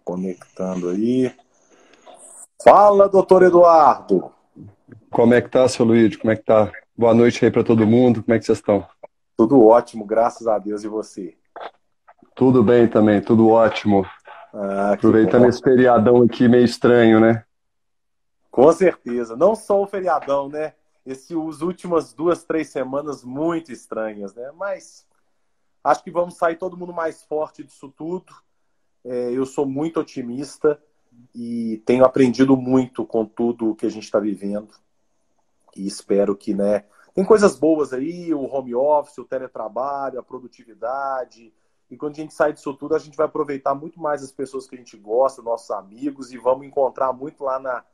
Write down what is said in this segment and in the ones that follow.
Conectando aí. Fala, doutor Eduardo. Como é que tá, seu Luiz? Como é que tá? Boa noite aí para todo mundo. Como é que vocês estão? Tudo ótimo, graças a Deus, e você? Tudo bem também, tudo ótimo. Ah, que Aproveitando bom. esse feriadão aqui meio estranho, né? Com certeza. Não só o feriadão, né? Os últimas 2, 3 semanas muito estranhas, né? Mas acho que vamos sair todo mundo mais forte disso tudo. Eu sou muito otimista e tenho aprendido muito com tudo que a gente está vivendo. E espero que, né? Tem coisas boas aí, o home office, o teletrabalho, a produtividade. E quando a gente sair disso tudo, a gente vai aproveitar muito mais as pessoas que a gente gosta, nossos amigos, e vamos encontrar muito lá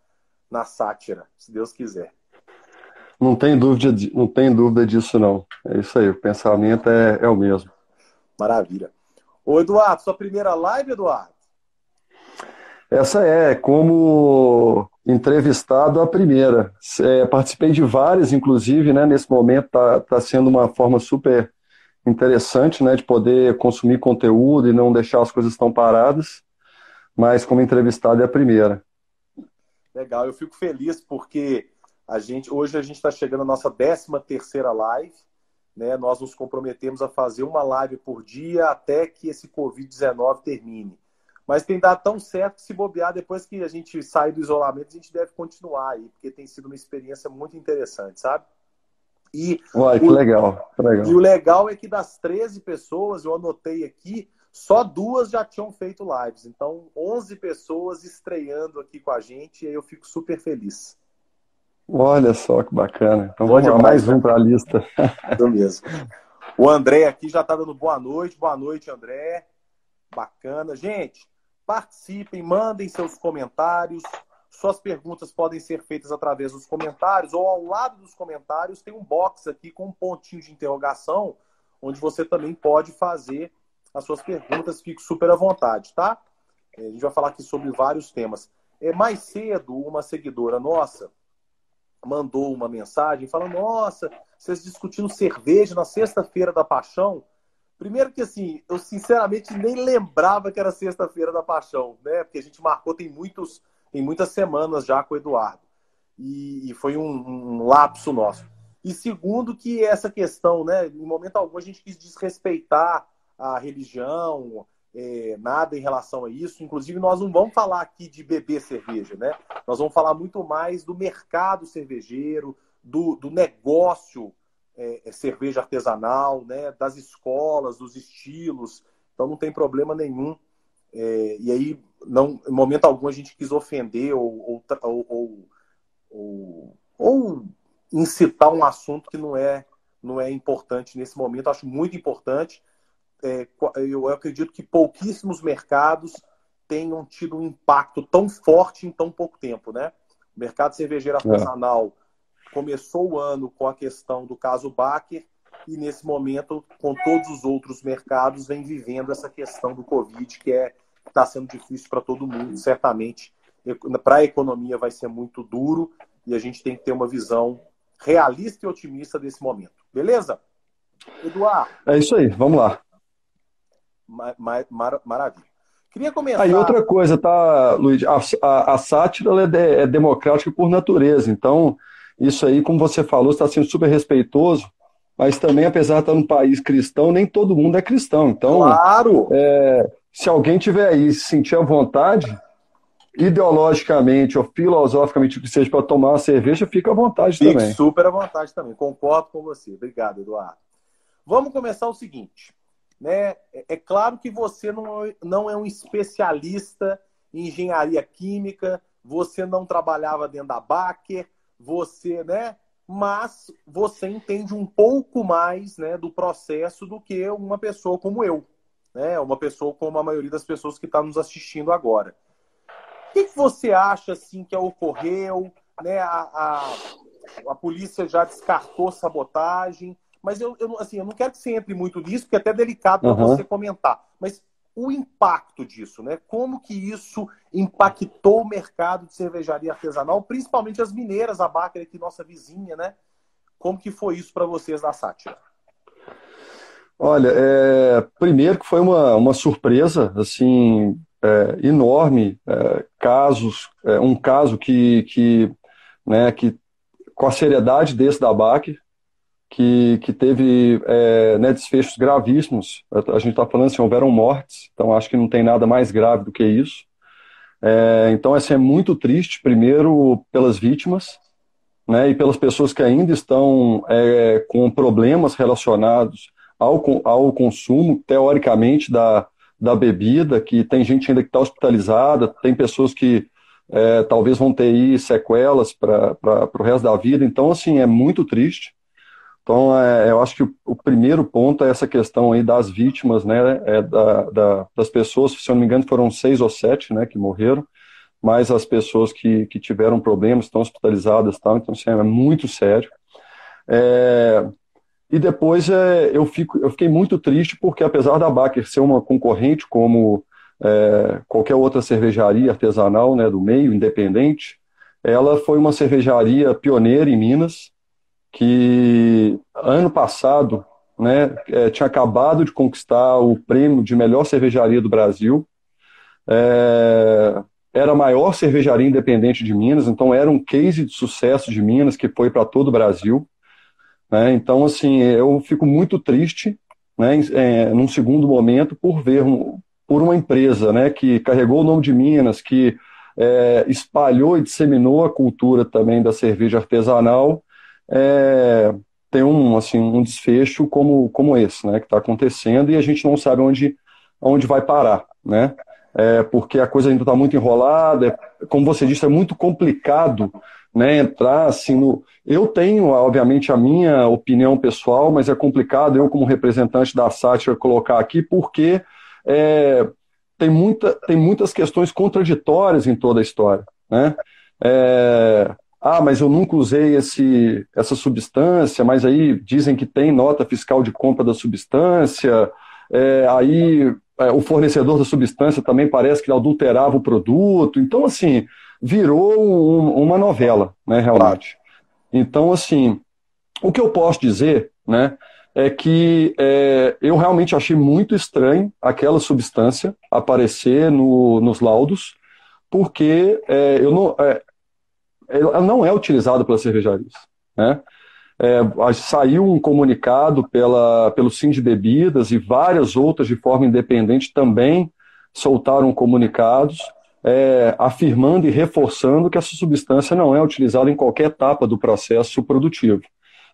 na sátira, se Deus quiser. Não tem dúvida disso, não. É isso aí, o pensamento é o mesmo. Maravilha. Ô, Eduardo, sua primeira live, Eduardo? Essa é, como entrevistado, a primeira. Participei de várias, inclusive, né? Nesse momento tá sendo uma forma super interessante, né? De poder consumir conteúdo e não deixar as coisas tão paradas. Mas como entrevistado é a primeira. Legal, eu fico feliz porque hoje a gente está chegando à nossa 13ª live, né? Nós nos comprometemos a fazer uma live por dia até que esse Covid-19 termine. Mas tem dado tão certo que, se bobear, depois que a gente sair do isolamento, a gente deve continuar aí, porque tem sido uma experiência muito interessante, sabe? E Uai, que o, legal, que e o legal. legal é que das 13 pessoas, eu anotei aqui, só 2 já tinham feito lives. Então, 11 pessoas estreando aqui com a gente, e aí eu fico super feliz. Olha só que bacana. Então Bom vamos lá, demais, mais né? um para a lista. Isso mesmo. O André aqui já está dando boa noite. Boa noite, André. Bacana. Gente, participem, mandem seus comentários. Suas perguntas podem ser feitas através dos comentários, ou ao lado dos comentários tem um box aqui com um pontinho de interrogação, onde você também pode fazer as suas perguntas. Fique super à vontade, tá? A gente vai falar aqui sobre vários temas. Mais cedo, uma seguidora nossa mandou uma mensagem falando: nossa, vocês discutindo cerveja na sexta-feira da Paixão. Primeiro que, assim, eu sinceramente nem lembrava que era sexta-feira da Paixão, né? Porque a gente marcou tem muitas semanas já com o Eduardo. E foi um lapso nosso. E segundo que essa questão, né? Em momento algum a gente quis desrespeitar a religião, nada em relação a isso. Inclusive, nós não vamos falar aqui de beber cerveja, né? Nós vamos falar muito mais do mercado cervejeiro, do negócio cerveja artesanal, né? Das escolas, dos estilos. Então não tem problema nenhum. E aí, não, em momento algum, a gente quis ofender ou incitar um assunto que não é importante nesse momento. Acho muito importante. Eu acredito que pouquíssimos mercados tenham tido um impacto tão forte em tão pouco tempo, né? O mercado cervejeiro É. artesanal começou o ano com a questão do caso Baker e, nesse momento, com todos os outros mercados, vem vivendo essa questão do Covid, que está sendo difícil para todo mundo. Certamente, para a economia vai ser muito duro e a gente tem que ter uma visão realista e otimista desse momento. Beleza? Eduardo, É isso aí, vamos lá. maravilha. Queria Aí começar. outra coisa, tá, Luiz? A sátira ela é democrática por natureza. Então, isso aí, como você falou, está sendo super respeitoso, mas também, apesar de estar num país cristão, nem todo mundo é cristão. Então, Claro! se alguém tiver aí e se sentir à vontade, ideologicamente ou filosoficamente, o que seja, para tomar uma cerveja, fica à vontade Fique também. super à vontade também. Concordo com você. Obrigado, Eduardo. Vamos começar o seguinte, né? É claro que você não é um especialista em engenharia química, você não trabalhava dentro da Baker, você, né? Mas você entende um pouco mais, né, do processo do que uma pessoa como eu, né? Uma pessoa como a maioria das pessoas que está nos assistindo agora. O que você acha assim que ocorreu, né? A polícia já descartou sabotagem, mas assim, eu não quero que você entre muito nisso, porque é até delicado para você Aham. comentar. Mas o impacto disso, né? Como que isso impactou o mercado de cervejaria artesanal, principalmente as mineiras, a Baker aqui, nossa vizinha, né? Como que foi isso para vocês na Sátira? Olha, primeiro que foi uma surpresa, assim, enorme, um caso né, que com a seriedade desse da Baker, que teve né, desfechos gravíssimos. A gente está falando assim, houveram mortes, então acho que não tem nada mais grave do que isso. Então, assim, é muito triste, primeiro, pelas vítimas, né, e pelas pessoas que ainda estão com problemas relacionados ao consumo, teoricamente, da bebida, que tem gente ainda que está hospitalizada, tem pessoas que talvez vão ter aí sequelas para o resto da vida. Então, assim, é muito triste. Então, eu acho que o primeiro ponto é essa questão aí das vítimas, né, das pessoas, se eu não me engano, foram 6 ou 7, né, que morreram, mas as pessoas que tiveram problemas, estão hospitalizadas e tal, então, assim, é muito sério. E depois eu fiquei muito triste porque, apesar da Baker ser uma concorrente como qualquer outra cervejaria artesanal, né, do meio, independente, ela foi uma cervejaria pioneira em Minas, que ano passado, né, tinha acabado de conquistar o prêmio de melhor cervejaria do Brasil. Era a maior cervejaria independente de Minas, então era um case de sucesso de Minas que foi para todo o Brasil. Né? Então, assim, eu fico muito triste, né, num segundo momento, por ver por uma empresa, né, que carregou o nome de Minas, que espalhou e disseminou a cultura também da cerveja artesanal, tem um desfecho como esse, né, que está acontecendo, e a gente não sabe onde vai parar, né? Porque a coisa ainda está muito enrolada, como você disse, é muito complicado, né, entrar assim no... Eu tenho, obviamente, a minha opinião pessoal, mas é complicado eu, como representante da Sátira, colocar aqui, porque tem muitas questões contraditórias em toda a história, né? Mas eu nunca usei essa substância, mas aí dizem que tem nota fiscal de compra da substância, o fornecedor da substância também parece que adulterava o produto. Então, assim, virou uma novela, né, realmente. Então, assim, o que eu posso dizer, né, é que eu realmente achei muito estranho aquela substância aparecer nos laudos, porque ela não é utilizada pelas cervejarias, né? Saiu um comunicado pelo Sindibebidas e várias outras de forma independente também soltaram comunicados afirmando e reforçando que essa substância não é utilizada em qualquer etapa do processo produtivo.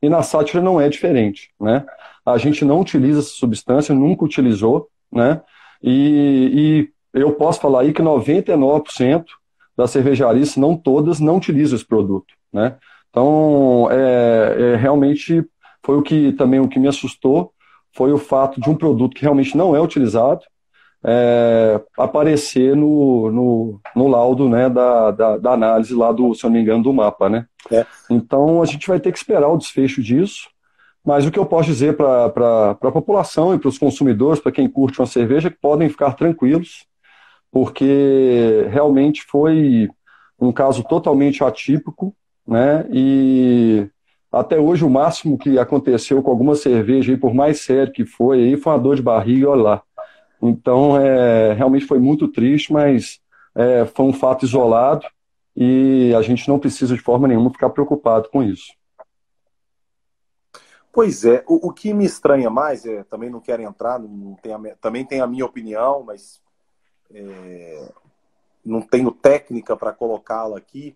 E na Sátira não é diferente, né? A gente não utiliza essa substância, nunca utilizou, né? E eu posso falar aí que 99% das cervejarias, se não todas, não utilizam esse produto, né? Então, realmente foi o que me assustou, foi o fato de um produto que realmente não é utilizado aparecer no laudo, né, da análise lá se eu não me engano, do mapa, né? Então, a gente vai ter que esperar o desfecho disso, mas o que eu posso dizer para a população e para os consumidores, para quem curte uma cerveja, é que podem ficar tranquilos, porque realmente foi um caso totalmente atípico, né? E até hoje o máximo que aconteceu com alguma cerveja, aí, por mais sério que foi uma dor de barriga, olha lá. Então, realmente foi muito triste, mas foi um fato isolado e a gente não precisa de forma nenhuma ficar preocupado com isso. Pois é, o que me estranha mais, também não quero entrar, também tem a minha opinião, mas não tenho técnica para colocá-la aqui.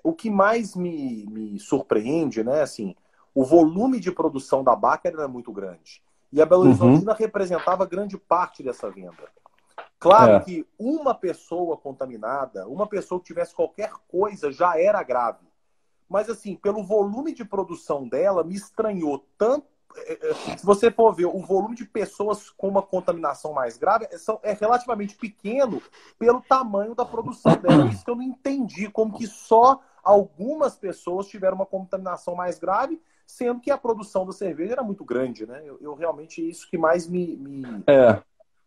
O que mais me surpreende, né, assim, o volume de produção da Baker era muito grande. E a Belo Horizontina representava grande parte dessa venda. Claro que uma pessoa contaminada, uma pessoa que tivesse qualquer coisa, já era grave. Mas, assim, pelo volume de produção dela, me estranhou tanto. Se você for ver, o volume de pessoas com uma contaminação mais grave é relativamente pequeno pelo tamanho da produção dela. Isso que eu não entendi, como que só algumas pessoas tiveram uma contaminação mais grave, sendo que a produção da cerveja era muito grande, né? Eu realmente, isso que mais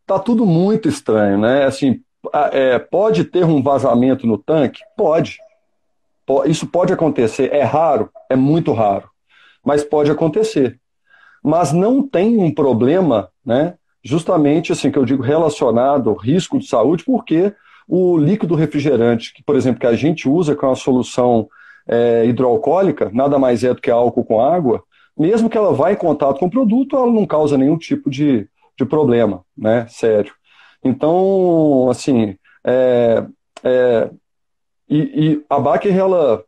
Tá tudo muito estranho, né? Assim, pode ter um vazamento no tanque? Pode. Isso pode acontecer. É raro? É muito raro. Mas pode acontecer. Mas não tem um problema, né, justamente assim que eu digo relacionado ao risco de saúde, porque o líquido refrigerante, que, por exemplo, que a gente usa com a solução hidroalcoólica, nada mais é do que álcool com água, mesmo que ela vá em contato com o produto, ela não causa nenhum tipo de problema, né? Sério. Então, assim, é, é, e a Baker, ela,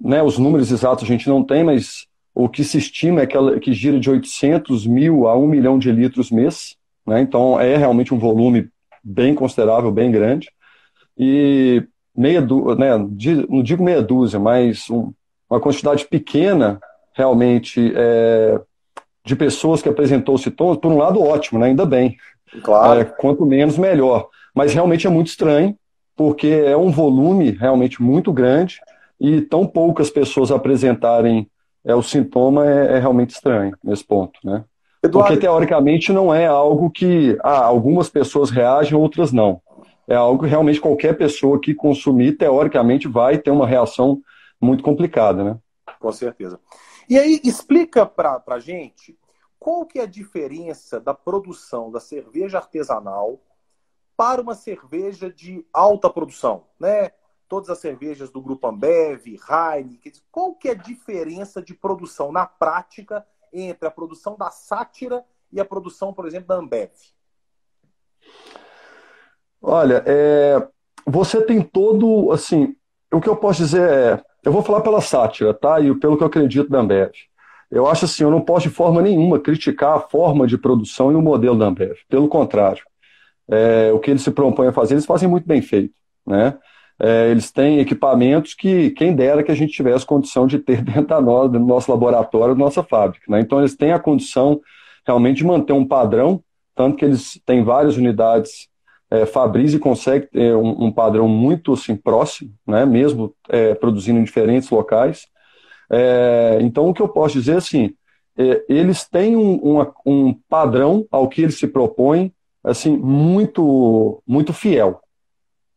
né, os números exatos a gente não tem, mas o que se estima é que gira de 800 mil a 1 milhão de litros mês, né? Então é realmente um volume bem considerável, bem grande. E né, não digo meia dúzia, mas uma quantidade pequena realmente de pessoas que apresentou sintomas, por um lado ótimo, né? Ainda bem. Claro, Quanto menos, melhor. Mas realmente é muito estranho, porque é um volume realmente muito grande e tão poucas pessoas apresentarem o sintoma é realmente estranho nesse ponto, né? Porque, Eduardo. teoricamente, não é algo que algumas pessoas reagem, outras não. É algo que realmente qualquer pessoa que consumir, teoricamente, vai ter uma reação muito complicada, né? Com certeza. E aí, explica para a gente qual que é a diferença da produção da cerveja artesanal para uma cerveja de alta produção, né? Todas as cervejas do Grupo Ambev, Heineken, qual que é a diferença de produção na prática entre a produção da Sátira e a produção, por exemplo, da Ambev? Olha, você tem todo, assim, o que eu posso dizer eu vou falar pela Sátira, tá? E pelo que eu acredito da Ambev. Eu acho assim, eu não posso de forma nenhuma criticar a forma de produção e o modelo da Ambev. Pelo contrário, o que eles se propõem a fazer, eles fazem muito bem feito, né? Eles têm equipamentos que, quem dera que a gente tivesse condição de ter dentro do nosso laboratório, da nossa fábrica, né? Então, eles têm a condição realmente de manter um padrão, tanto que eles têm várias unidades Fabris e consegue ter um padrão muito assim, próximo, né? Mesmo produzindo em diferentes locais. Então, o que eu posso dizer assim, eles têm um padrão ao que eles se propõem, assim, muito, muito fiel.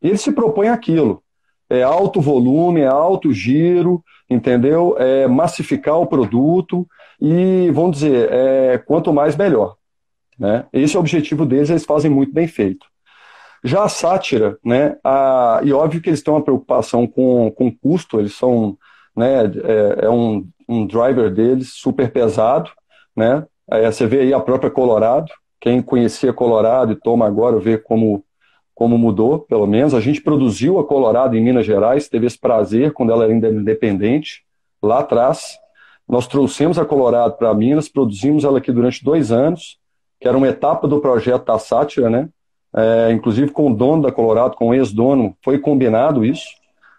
Eles se propõem aquilo. É alto volume, é alto giro, entendeu? É massificar o produto e, vamos dizer, quanto mais melhor, né? Esse é o objetivo deles, eles fazem muito bem feito. Já a Sátira, né, e óbvio que eles têm uma preocupação com custo, eles são, né, um driver deles super pesado, né, você vê aí a própria Colorado, quem conhecia Colorado e toma agora vê como mudou, pelo menos. A gente produziu a Colorado em Minas Gerais, teve esse prazer quando ela era ainda independente, lá atrás. Nós trouxemos a Colorado para Minas, produzimos ela aqui durante 2 anos, que era uma etapa do projeto da Sátira, né? Inclusive com o dono da Colorado, com o ex-dono, foi combinado isso,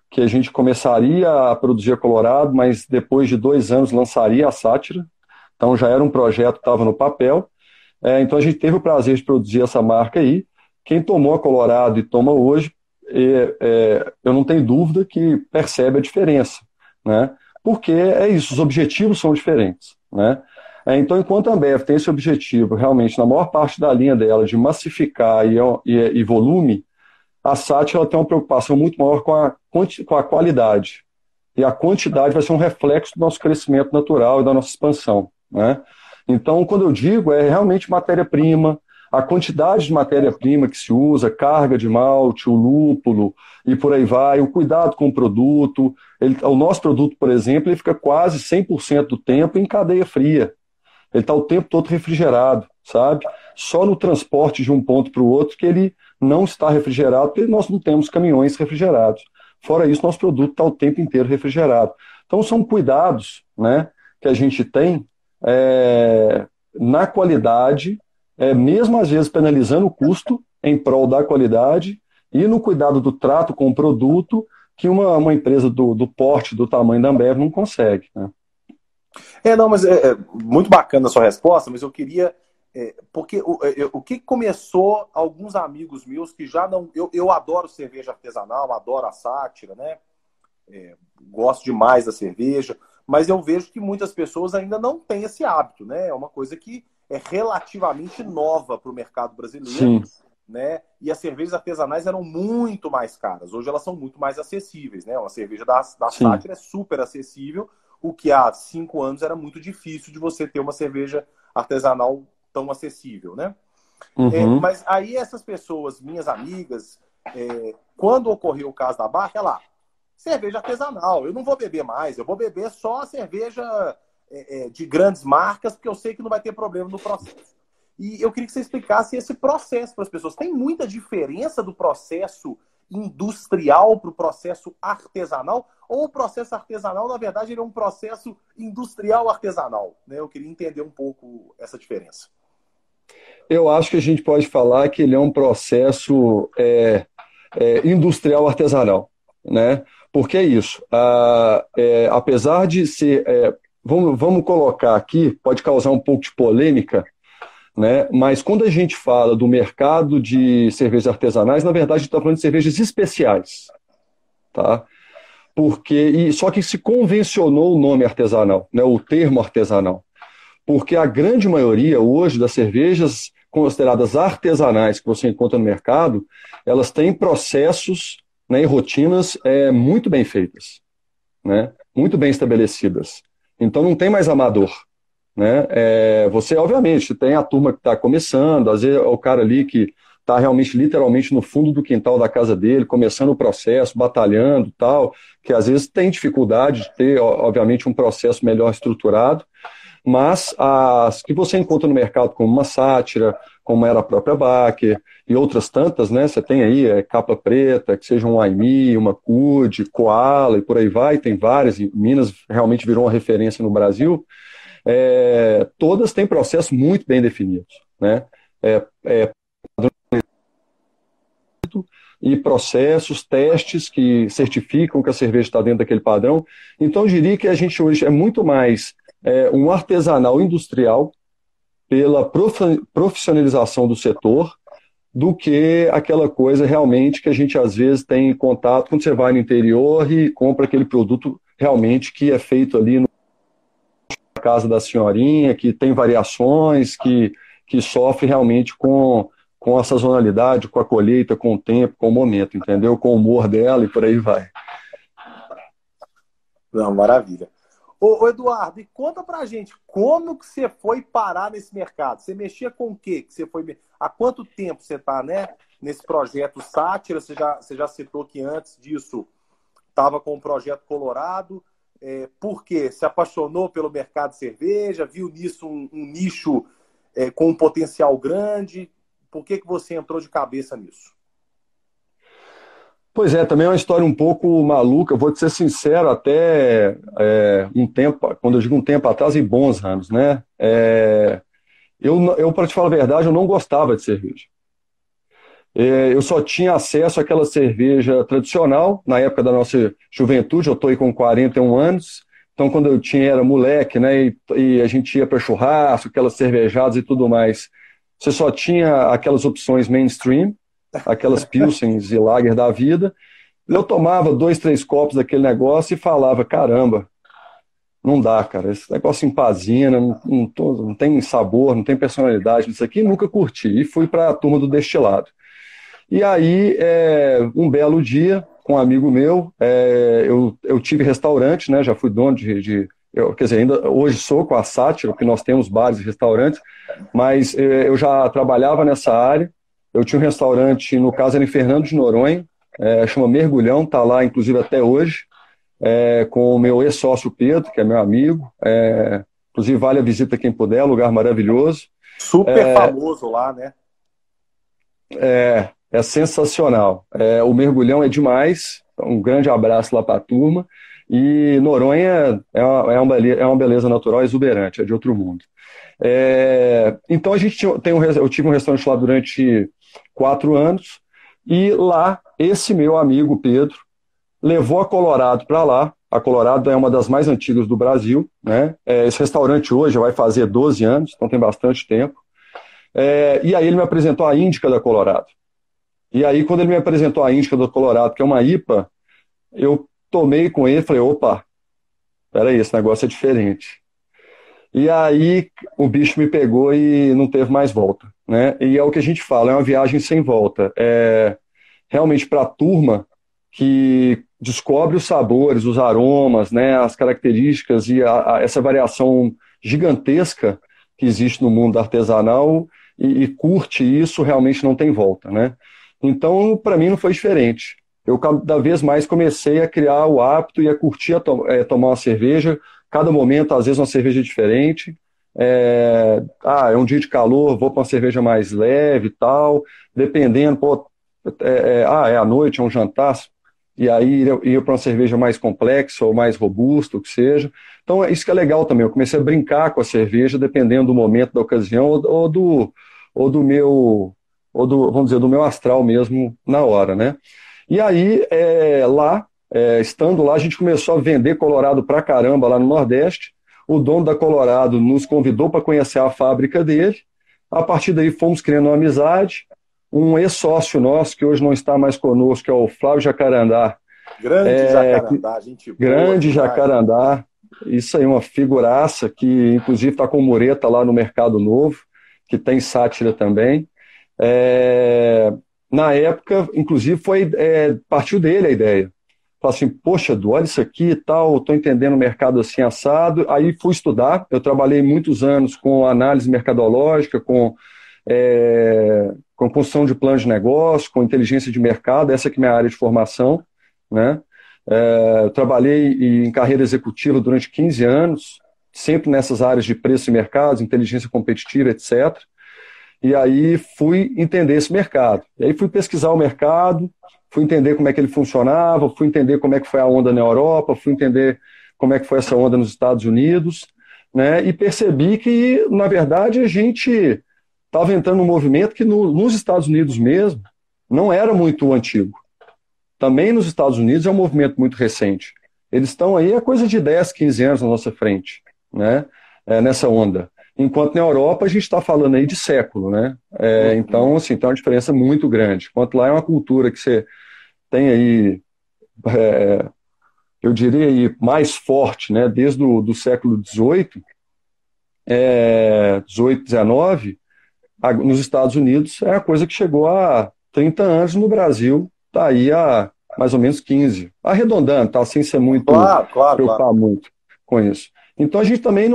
que a gente começaria a produzir a Colorado, mas depois de 2 anos lançaria a Sátira. Então já era um projeto que estava no papel. Então a gente teve o prazer de produzir essa marca aí. Quem tomou a Colorado e toma hoje, eu não tenho dúvida que percebe a diferença, né? Porque é isso, os objetivos são diferentes, né? Então, enquanto a Ambev tem esse objetivo, realmente, na maior parte da linha dela, de massificar e volume, a SAT ela tem uma preocupação muito maior com a qualidade. E a quantidade vai ser um reflexo do nosso crescimento natural e da nossa expansão, né? Então, quando eu digo, é realmente matéria-prima, a quantidade de matéria-prima que se usa, carga de malte, o lúpulo e por aí vai, o cuidado com o produto. O nosso produto, por exemplo, ele fica quase 100% do tempo em cadeia fria. Ele está o tempo todo refrigerado, sabe? Só no transporte de um ponto para o outro que ele não está refrigerado, porque nós não temos caminhões refrigerados. Fora isso, nosso produto está o tempo inteiro refrigerado. Então, são cuidados, né, que a gente tem na qualidade, mesmo às vezes penalizando o custo em prol da qualidade e no cuidado do trato com o produto que uma empresa do porte, do tamanho da Ambev não consegue, né? Não, mas é muito bacana a sua resposta, mas eu queria. Porque o que começou, alguns amigos meus que já não. Eu adoro cerveja artesanal, adoro a Sátira, né? Gosto demais da cerveja, mas eu vejo que muitas pessoas ainda não têm esse hábito, né? É uma coisa que é relativamente nova para o mercado brasileiro, Sim, né? E as cervejas artesanais eram muito mais caras. Hoje elas são muito mais acessíveis, né? Uma cerveja da sim. Sátira é super acessível, o que há 5 anos era muito difícil de você ter uma cerveja artesanal tão acessível, né? Uhum. Mas aí essas pessoas, minhas amigas, quando ocorreu o caso da Barca, cerveja artesanal, eu não vou beber mais, eu vou beber só a cerveja de grandes marcas, porque eu sei que não vai ter problema no processo. E eu queria que você explicasse esse processo para as pessoas. Tem muita diferença do processo industrial para o processo artesanal? Ou o processo artesanal, na verdade, ele é um processo industrial artesanal? Né? Eu queria entender um pouco essa diferença. Eu acho que a gente pode falar que ele é um processo industrial artesanal, né? Porque é isso. Apesar de ser, vamos colocar aqui, pode causar um pouco de polêmica, né? Mas quando a gente fala do mercado de cervejas artesanais, na verdade a gente está falando de cervejas especiais, tá? Só que se convencionou o nome artesanal, né? O termo artesanal, porque a grande maioria hoje das cervejas consideradas artesanais que você encontra no mercado, elas têm processos, né, e rotinas muito bem feitas, né? Muito bem estabelecidas. Então não tem mais amador. Né? Você, obviamente, tem a turma que está começando, às vezes é o cara ali que está realmente, literalmente, no fundo do quintal da casa dele, começando o processo, batalhando, tal, que às vezes tem dificuldade de ter, obviamente, um processo melhor estruturado, mas as que você encontra no mercado, como uma Sátira, como era a própria Baker, e outras tantas, né? Você tem aí Capa Preta, que seja um Aimee, uma Cude, Koala, e por aí vai, tem várias, e Minas realmente virou uma referência no Brasil. Todas têm processos muito bem definidos, né? E processos, testes que certificam que a cerveja está dentro daquele padrão. Então, eu diria que a gente hoje é muito mais um artesanal industrial pela profissionalização do setor do que aquela coisa realmente que a gente às vezes tem contato quando você vai no interior e compra aquele produto realmente que é feito ali no casa da senhorinha, que tem variações, que sofre realmente com a sazonalidade, com a colheita, com o tempo, com o momento, entendeu? Com o humor dela e por aí vai. Não, maravilha. Ô, Eduardo, e conta pra gente, como que você foi parar nesse mercado? Você mexia com o quê? Há quanto tempo você está, né, nesse projeto Sátira? Você já citou que antes disso estava com o projeto Colorado. Por quê? Se apaixonou pelo mercado de cerveja, viu nisso um nicho com um potencial grande. Por que você entrou de cabeça nisso? Pois é, também é uma história um pouco maluca. Eu vou te ser sincero, até um tempo, quando eu digo um tempo atrás, em bons anos, né? Para te falar a verdade, eu não gostava de cerveja. Eu só tinha acesso àquela cerveja tradicional, na época da nossa juventude, eu estou aí com 41 anos, então quando eu era moleque, né, e a gente ia para churrasco, aquelas cervejadas e tudo mais, você só tinha aquelas opções mainstream, aquelas Pilsens e Lager da vida, e eu tomava 2, 3 copos daquele negócio e falava, caramba, não dá, cara, esse negócio empazina, não tem sabor, não tem personalidade nisso aqui, nunca curti, e fui para a turma do destilado. E aí, um belo dia, com um amigo meu, eu tive restaurante, né? Já fui dono quer dizer, ainda hoje sou com a Sátira, porque nós temos bares e restaurantes, mas eu já trabalhava nessa área. Eu tinha um restaurante, no caso era em Fernando de Noronha, chama Mergulhão, está lá inclusive até hoje, com o meu ex-sócio Pedro, que é meu amigo. Inclusive vale a visita quem puder, lugar maravilhoso. Super famoso lá, né? É sensacional. O Mergulhão é demais. Um grande abraço lá para a turma. E Noronha é uma beleza natural exuberante, é de outro mundo. Então eu tive um restaurante lá durante 4 anos. E lá, esse meu amigo Pedro levou a Colorado para lá. A Colorado é uma das mais antigas do Brasil, né? Esse restaurante hoje vai fazer 12 anos, então tem bastante tempo. E aí ele me apresentou a Índica da Colorado. E aí, quando ele me apresentou a Índica do Colorado, que é uma IPA, eu tomei com ele e falei, opa, peraí, esse negócio é diferente. E aí o bicho me pegou e não teve mais volta, né? E é o que a gente fala, é uma viagem sem volta. Realmente para a turma que descobre os sabores, os aromas, né, as características e essa variação gigantesca que existe no mundo artesanal. e curte isso, realmente não tem volta, né? Então, para mim não foi diferente. Eu cada vez mais comecei a criar o hábito e a curtir tomar uma cerveja, cada momento, às vezes, uma cerveja diferente. É um dia de calor, vou para uma cerveja mais leve e tal, dependendo, pô, é à noite, é um jantar, e aí ir para uma cerveja mais complexa ou mais robusta, o que seja. Então, isso que é legal também, eu comecei a brincar com a cerveja, dependendo do momento, da ocasião, vamos dizer, do meu astral mesmo na hora, né? E aí, estando lá, a gente começou a vender Colorado pra caramba lá no Nordeste. O dono da Colorado nos convidou para conhecer a fábrica dele. A partir daí, fomos criando uma amizade. Um ex-sócio nosso, que hoje não está mais conosco, que é o Flávio Jacarandá. Grande Jacarandá, gente boa. Grande Jacarandá. Isso aí, uma figuraça que, inclusive, está com mureta lá no Mercado Novo, que tem sátira também. Na época, inclusive, partiu dele a ideia. Falei assim, poxa, Edu, olha isso aqui e tal, estou entendendo o mercado assim assado. Aí fui estudar, eu trabalhei muitos anos com análise mercadológica, com construção de planos de negócio, com inteligência de mercado, essa que é a minha área de formação, né? Eu trabalhei em carreira executiva durante 15 anos, sempre nessas áreas de preço e mercados, inteligência competitiva, etc. E aí fui entender esse mercado. E aí fui pesquisar o mercado, fui entender como é que ele funcionava, fui entender como é que foi a onda na Europa, fui entender como é que foi essa onda nos Estados Unidos, né? E percebi que, na verdade, a gente estava entrando num movimento que nos Estados Unidos mesmo não era muito antigo. Também nos Estados Unidos é um movimento muito recente. Eles estão aí há coisa de 10, 15 anos na nossa frente, né? Nessa onda. Enquanto na Europa a gente está falando aí de século, né? Então, assim, tem uma diferença muito grande. Enquanto lá é uma cultura que você tem aí, eu diria aí, mais forte, né? Desde do século XVIII, XVIII, XIX, nos Estados Unidos é a coisa que chegou a 30 anos, no Brasil está aí há mais ou menos 15. Arredondando, tá? Sem ser muito preocupar muito com isso. Então a gente também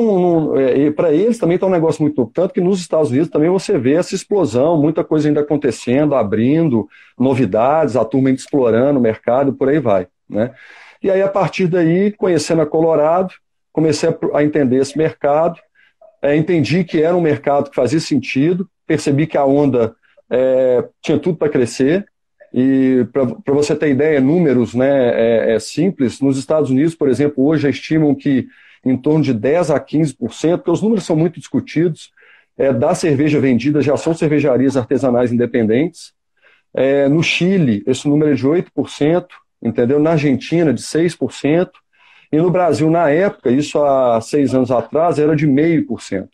para eles também está um negócio muito novo. Tanto que nos Estados Unidos também você vê essa explosão, muita coisa ainda acontecendo, abrindo, novidades, a turma ainda explorando o mercado, por aí vai, né? E aí, a partir daí, conhecendo a Colorado, comecei a entender esse mercado, entendi que era um mercado que fazia sentido, percebi que a onda tinha tudo para crescer. E para você ter ideia, números, né, simples, nos Estados Unidos, por exemplo, hoje estimam que em torno de 10 a 15%, porque os números são muito discutidos, da cerveja vendida já são cervejarias artesanais independentes. No Chile, esse número é de 8%, entendeu? Na Argentina, de 6%. E no Brasil, na época, isso há 6 anos atrás, era de 0,5%,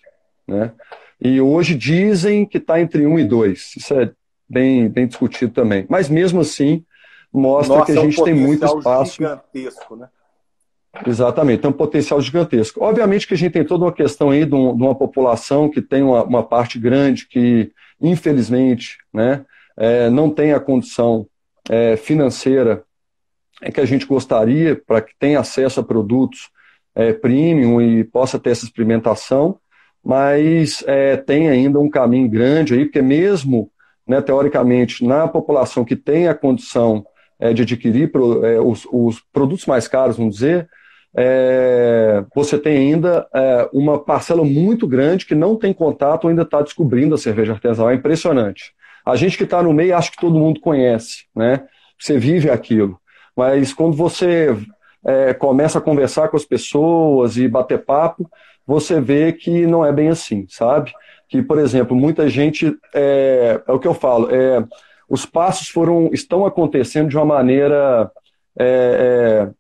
né? E hoje dizem que está entre 1 e 2%. Isso é bem discutido também. Mas mesmo assim, mostra que a gente tem muito espaço. Gigantesco, né? Exatamente, tem um potencial gigantesco. Obviamente que a gente tem toda uma questão aí de uma população que tem uma parte grande que, infelizmente, né, não tem a condição financeira que a gente gostaria para que tenha acesso a produtos premium e possa ter essa experimentação, mas tem ainda um caminho grande aí, porque mesmo, né, teoricamente, na população que tem a condição de adquirir os produtos mais caros, vamos dizer, você tem ainda uma parcela muito grande que não tem contato ou ainda está descobrindo a cerveja artesanal. É impressionante. A gente que está no meio, acho que todo mundo conhece, né? Você vive aquilo. Mas quando você começa a conversar com as pessoas e bater papo, você vê que não é bem assim, sabe? Que, por exemplo, muita gente, é o que eu falo, os passos estão acontecendo de uma maneira,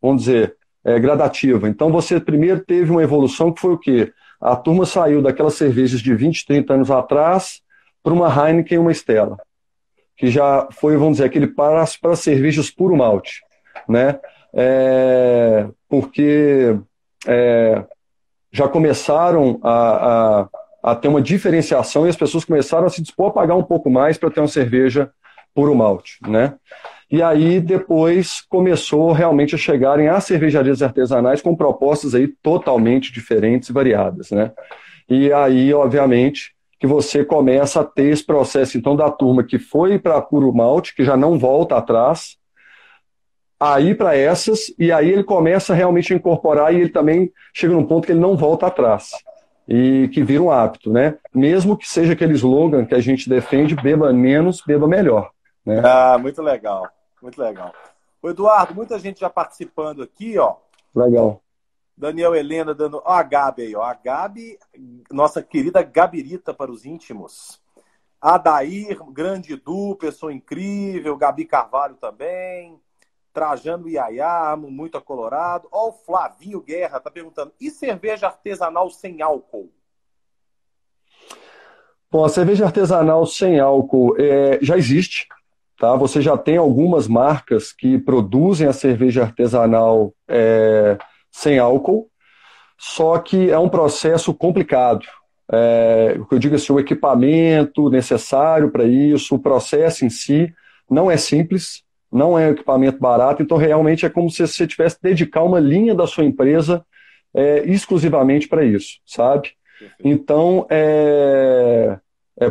vamos dizer, gradativa. Então você primeiro teve uma evolução que foi o quê? A turma saiu daquelas cervejas de 20, 30 anos atrás para uma Heineken e uma Stella, que já foi, vamos dizer, aquele passo para cervejas puro malte, né? Porque já começaram a ter uma diferenciação e as pessoas começaram a se dispor a pagar um pouco mais para ter uma cerveja puro malte, né? E aí depois começou realmente a chegarem as cervejarias artesanais com propostas aí totalmente diferentes e variadas, né? E aí, obviamente, que você começa a ter esse processo, então, da turma que foi para puro malte, que já não volta atrás, aí para essas, e aí ele começa realmente a incorporar e ele também chega num ponto que ele não volta atrás e que vira um hábito, né? Mesmo que seja aquele slogan que a gente defende, beba menos, beba melhor, né? Ah, muito legal, muito legal. Ô, Eduardo, muita gente já participando aqui, ó. Legal. Daniel Helena dando. Ó, a Gabi aí, ó. A Gabi, nossa querida Gabirita para os íntimos. Adair, grande Du, pessoa incrível. Gabi Carvalho também. Trajano Iaiá, muito acolorado. Ó, o Flavinho Guerra tá perguntando: e cerveja artesanal sem álcool? Bom, a cerveja artesanal sem álcool já existe, tá? Você já tem algumas marcas que produzem a cerveja artesanal sem álcool, só que é um processo complicado. O que eu digo assim, o equipamento necessário para isso, o processo em si não é simples, não é um equipamento barato, então realmente é como se você tivesse que dedicar uma linha da sua empresa exclusivamente para isso, sabe? Então,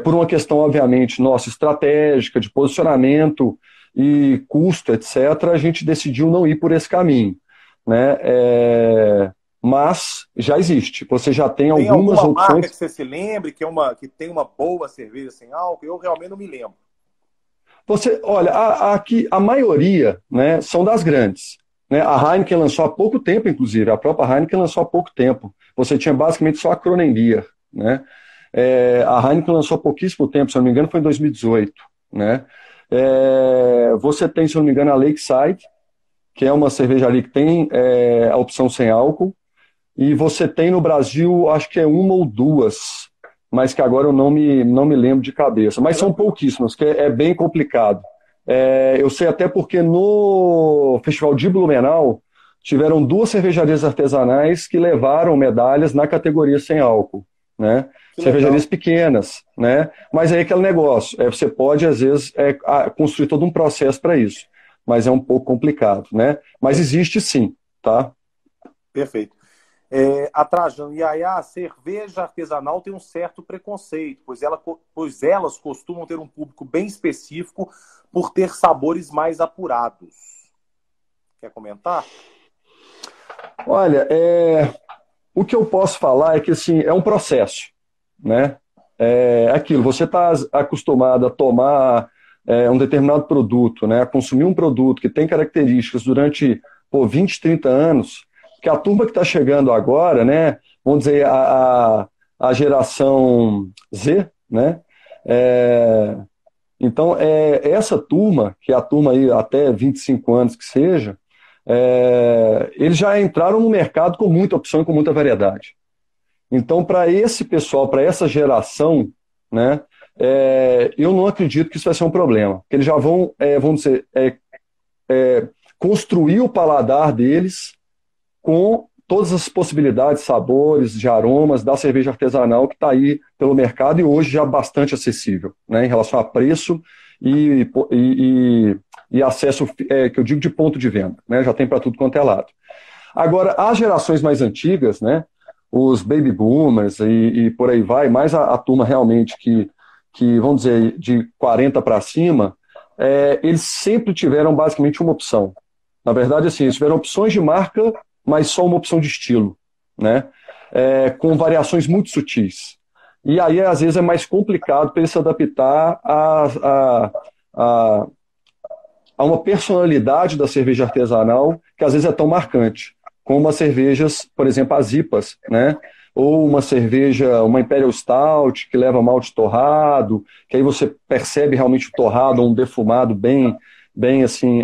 por uma questão, obviamente, nossa, estratégica, de posicionamento e custo, etc., a gente decidiu não ir por esse caminho, né? Mas já existe, você já tem algumas alguma opções. Marca que você se lembre que tem uma boa cerveja sem álcool? Eu realmente não me lembro. Olha, aqui a maioria, né, são das grandes. Né? A Heineken lançou há pouco tempo, inclusive, a própria Heineken lançou há pouco tempo. Você tinha basicamente só a Kronenbier, né? A Heineken lançou há pouquíssimo tempo, se eu não me engano, foi em 2018. Né? Você tem, se eu não me engano, a Lakeside, que é uma cervejaria que tem a opção sem álcool, e você tem no Brasil, acho que é uma ou duas, mas que agora eu não me lembro de cabeça. Mas são pouquíssimas, que é bem complicado. Eu sei até porque no Festival de Blumenau tiveram 2 cervejarias artesanais que levaram medalhas na categoria sem álcool, né? Cervejarias pequenas, né? Mas aí é aquele negócio, você pode às vezes construir todo um processo para isso, mas é um pouco complicado, né? Mas existe sim, tá? Perfeito. A Trajano Iaiá, a cerveja artesanal tem um certo preconceito, pois elas costumam ter um público bem específico por ter sabores mais apurados. Quer comentar? Olha, o que eu posso falar é que assim, é um processo, né? Aquilo, você está acostumado a tomar um determinado produto, né? A consumir um produto que tem características durante 20, 30 anos, que a turma que está chegando agora, né? Vamos dizer, a geração Z, né? Então, essa turma, que é a turma aí até 25 anos que seja, eles já entraram no mercado com muita opção e com muita variedade. Então, para esse pessoal, para essa geração, né, eu não acredito que isso vai ser um problema. Porque eles já vão, vamos dizer, construir o paladar deles com todas as possibilidades, sabores, de aromas da cerveja artesanal que está aí pelo mercado e hoje já bastante acessível, né, em relação a preço e acesso, que eu digo de ponto de venda, né, já tem para tudo quanto é lado. Agora, as gerações mais antigas, né, os baby boomers e por aí vai, mais a turma realmente que, vamos dizer, de 40 para cima, eles sempre tiveram basicamente uma opção. Na verdade, assim, eles tiveram opções de marca, mas só uma opção de estilo, né? Com variações muito sutis. E aí, às vezes, é mais complicado para ele se adaptar a uma personalidade da cerveja artesanal que às vezes é tão marcante, como as cervejas, por exemplo, as IPAs, né? Ou uma cerveja, uma Imperial Stout, que leva malte torrado, que aí você percebe realmente o torrado, um defumado bem assim,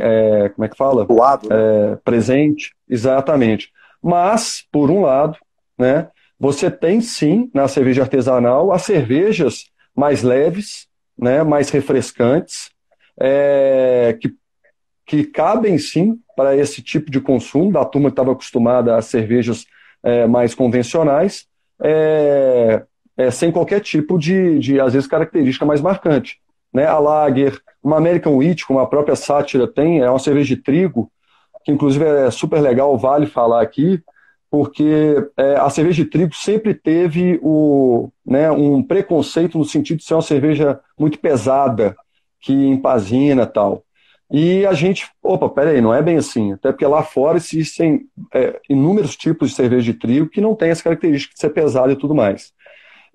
como é que fala? Suado, né? Presente, exatamente. Mas, por um lado, né, você tem sim, na cerveja artesanal, as cervejas mais leves, né, mais refrescantes, que cabem sim para esse tipo de consumo, da turma que estava acostumada a cervejas mais convencionais, sem qualquer tipo de, às vezes, característica mais marcante. Né? A Lager, uma American Wheat, como a própria Sátira tem, é uma cerveja de trigo, que inclusive é super legal, vale falar aqui, porque a cerveja de trigo sempre teve um preconceito no sentido de ser uma cerveja muito pesada, que empazina e tal. E a gente, opa, peraí, não é bem assim. Até porque lá fora existem inúmeros tipos de cerveja de trigo que não tem essa característica de ser pesada e tudo mais.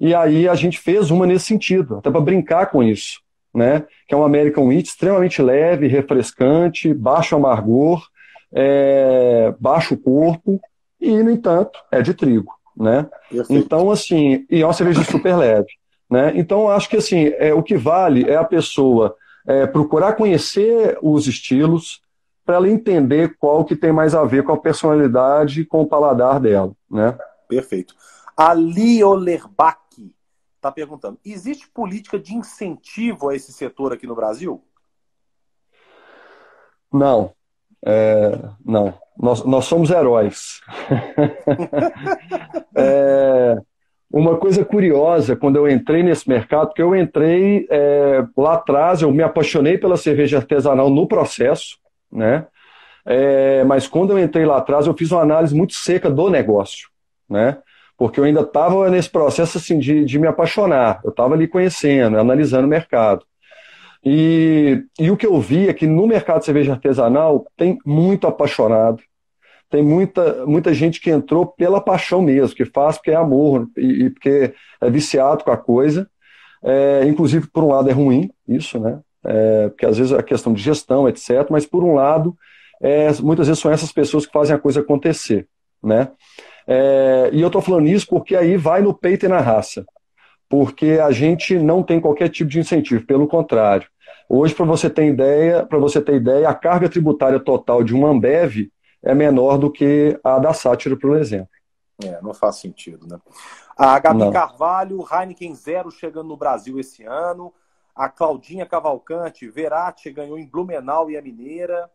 E aí a gente fez uma nesse sentido, até para brincar com isso, né? Que é um American Wheat extremamente leve, refrescante, baixo amargor, baixo corpo e, no entanto, é de trigo, né? Perfeito. Então, assim, e é uma cerveja super leve, né? Então, acho que, assim, o que vale é a pessoa procurar conhecer os estilos para ela entender qual que tem mais a ver com a personalidade e com o paladar dela, né? Perfeito. A Liolerbach está perguntando: existe política de incentivo a esse setor aqui no Brasil? Não, não. Nós somos heróis. Uma coisa curiosa, quando eu entrei nesse mercado, porque eu entrei lá atrás, eu me apaixonei pela cerveja artesanal no processo, né? Mas quando eu entrei lá atrás, eu fiz uma análise muito seca do negócio, né? Porque eu ainda estava nesse processo assim, de me apaixonar. Eu estava ali conhecendo, analisando o mercado. E o que eu vi é que no mercado de cerveja artesanal tem muito apaixonado, tem muita gente que entrou pela paixão mesmo, que faz porque é amor e porque é viciado com a coisa. Inclusive, por um lado, é ruim isso, né? Porque às vezes é questão de gestão, etc. Mas, por um lado, muitas vezes são essas pessoas que fazem a coisa acontecer, né? E eu estou falando isso porque aí vai no peito e na raça. Porque a gente não tem qualquer tipo de incentivo, pelo contrário. Hoje, para você ter ideia, a carga tributária total de uma Ambev é menor do que a da Sátira, por exemplo. Não faz sentido, né? A Gabi Não. Carvalho, Heineken Zero chegando no Brasil esse ano. A Claudinha Cavalcante, Verati ganhou em Blumenau e a Mineira.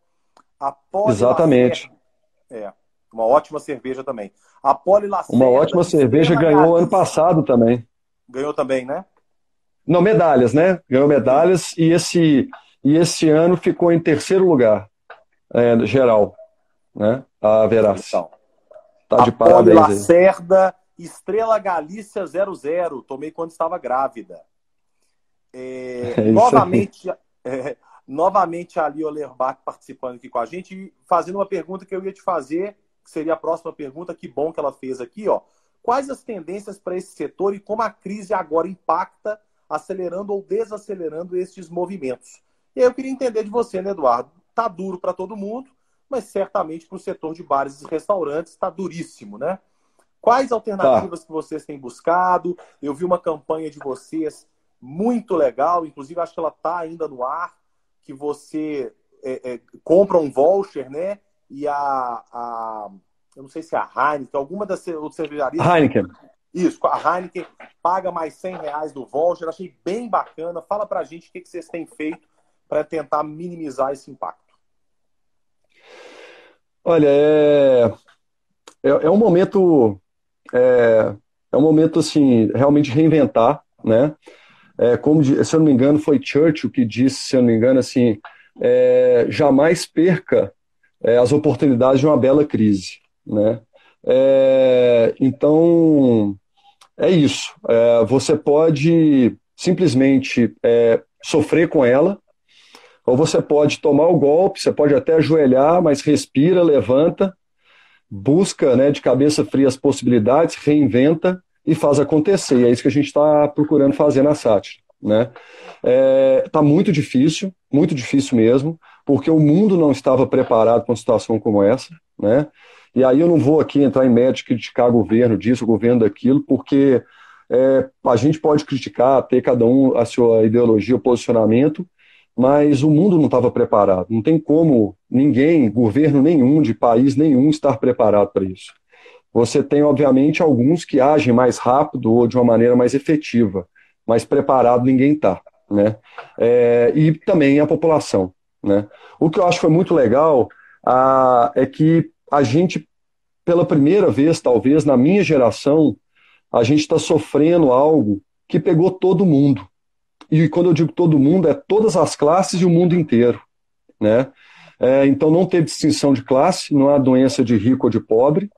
A Poli Exatamente. Lacerda, uma ótima cerveja também. A Poli Lacerda, uma ótima cerveja, ganhou ano passado também. Ganhou também, né? Não, medalhas, né? Ganhou medalhas e esse ano ficou em terceiro lugar, geral, né? A Verás. Então, tá de a Poli parabéns aí. Lacerda, Estrela Galícia 00. Tomei quando estava grávida. Novamente a Lio Lerbach participando aqui com a gente e fazendo uma pergunta que eu ia te fazer, que seria a próxima pergunta. Que bom que ela fez aqui, ó. Quais as tendências para esse setor e como a crise agora impacta, acelerando ou desacelerando estes movimentos? E aí eu queria entender de você, né, Eduardo? Tá duro para todo mundo, mas certamente para o setor de bares e restaurantes está duríssimo, né? Quais alternativas que vocês têm buscado? Eu vi uma campanha de vocês muito legal, inclusive acho que ela está ainda no ar, que você compra um voucher, né? E eu não sei se é a Heineken, alguma das cervejarias... Heineken. Isso, a Heineken paga mais R$100 do voucher. Achei bem bacana. Fala pra gente o que vocês têm feito para tentar minimizar esse impacto. Olha, é um momento... É um momento, assim, realmente reinventar, né? Como, se eu não me engano, foi Churchill que disse, se eu não me engano, assim, jamais perca as oportunidades de uma bela crise, né? Então, é isso. Você pode simplesmente sofrer com ela, ou você pode tomar o golpe, você pode até ajoelhar, mas respira, levanta, busca, né, de cabeça fria as possibilidades, reinventa e faz acontecer. E é isso que a gente está procurando fazer na Sátira, né? Tá muito difícil mesmo, porque o mundo não estava preparado para uma situação como essa, né? E aí eu não vou aqui entrar em mérito de criticar o governo disso, o governo daquilo, porque a gente pode criticar, ter cada um a sua ideologia, o posicionamento, mas o mundo não estava preparado. Não tem como ninguém, governo nenhum, de país nenhum, estar preparado para isso. Você tem, obviamente, alguns que agem mais rápido ou de uma maneira mais efetiva, mas preparado ninguém está, né? E também a população, né? O que eu acho que foi muito legal é que a gente, pela primeira vez, talvez, na minha geração, a gente está sofrendo algo que pegou todo mundo. E quando eu digo todo mundo, é todas as classes e o mundo inteiro, né? Então não teve distinção de classe, não há doença de rico ou de pobre,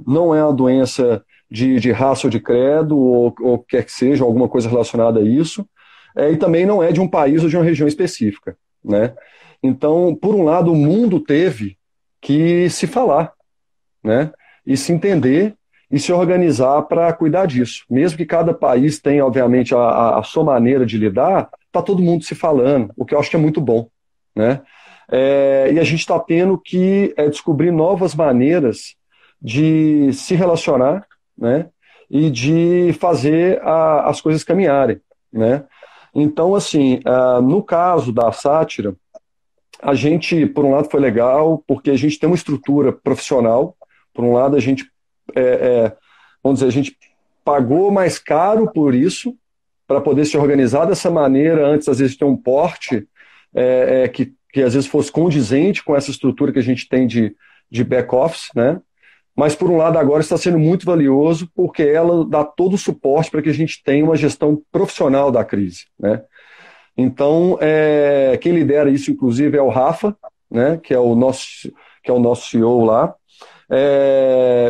não é uma doença de raça ou de credo, ou quer que seja, alguma coisa relacionada a isso, e também não é de um país ou de uma região específica, né? Então, por um lado, o mundo teve que se falar, né? E se entender e se organizar para cuidar disso. Mesmo que cada país tenha, obviamente, a sua maneira de lidar, está todo mundo se falando, o que eu acho que é muito bom, né? E a gente está tendo que descobrir novas maneiras de se relacionar, né? E de fazer as coisas caminharem, né? Então, assim, no caso da sátira, a gente, por um lado, foi legal, porque a gente tem uma estrutura profissional. Por um lado, a gente, vamos dizer, a gente pagou mais caro por isso, para poder se organizar dessa maneira, antes, às vezes, de ter um porte que às vezes fosse condizente com essa estrutura que a gente tem de back-office, né? Mas, por um lado, agora está sendo muito valioso, porque ela dá todo o suporte para que a gente tenha uma gestão profissional da crise, né? Então, quem lidera isso, inclusive, é o Rafa, né, que é o nosso CEO lá,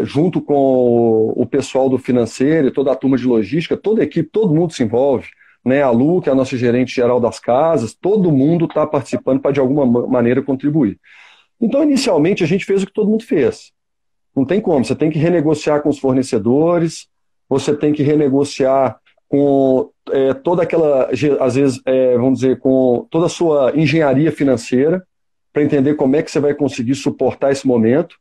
junto com o pessoal do financeiro, toda a turma de logística, toda a equipe, todo mundo se envolve, né, a Lu, que é a nossa gerente geral das casas, todo mundo está participando para, de alguma maneira, contribuir. Então, inicialmente, a gente fez o que todo mundo fez. Não tem como, você tem que renegociar com os fornecedores, você tem que renegociar com toda aquela, às vezes, vamos dizer, com toda a sua engenharia financeira, para entender como é que você vai conseguir suportar esse momento,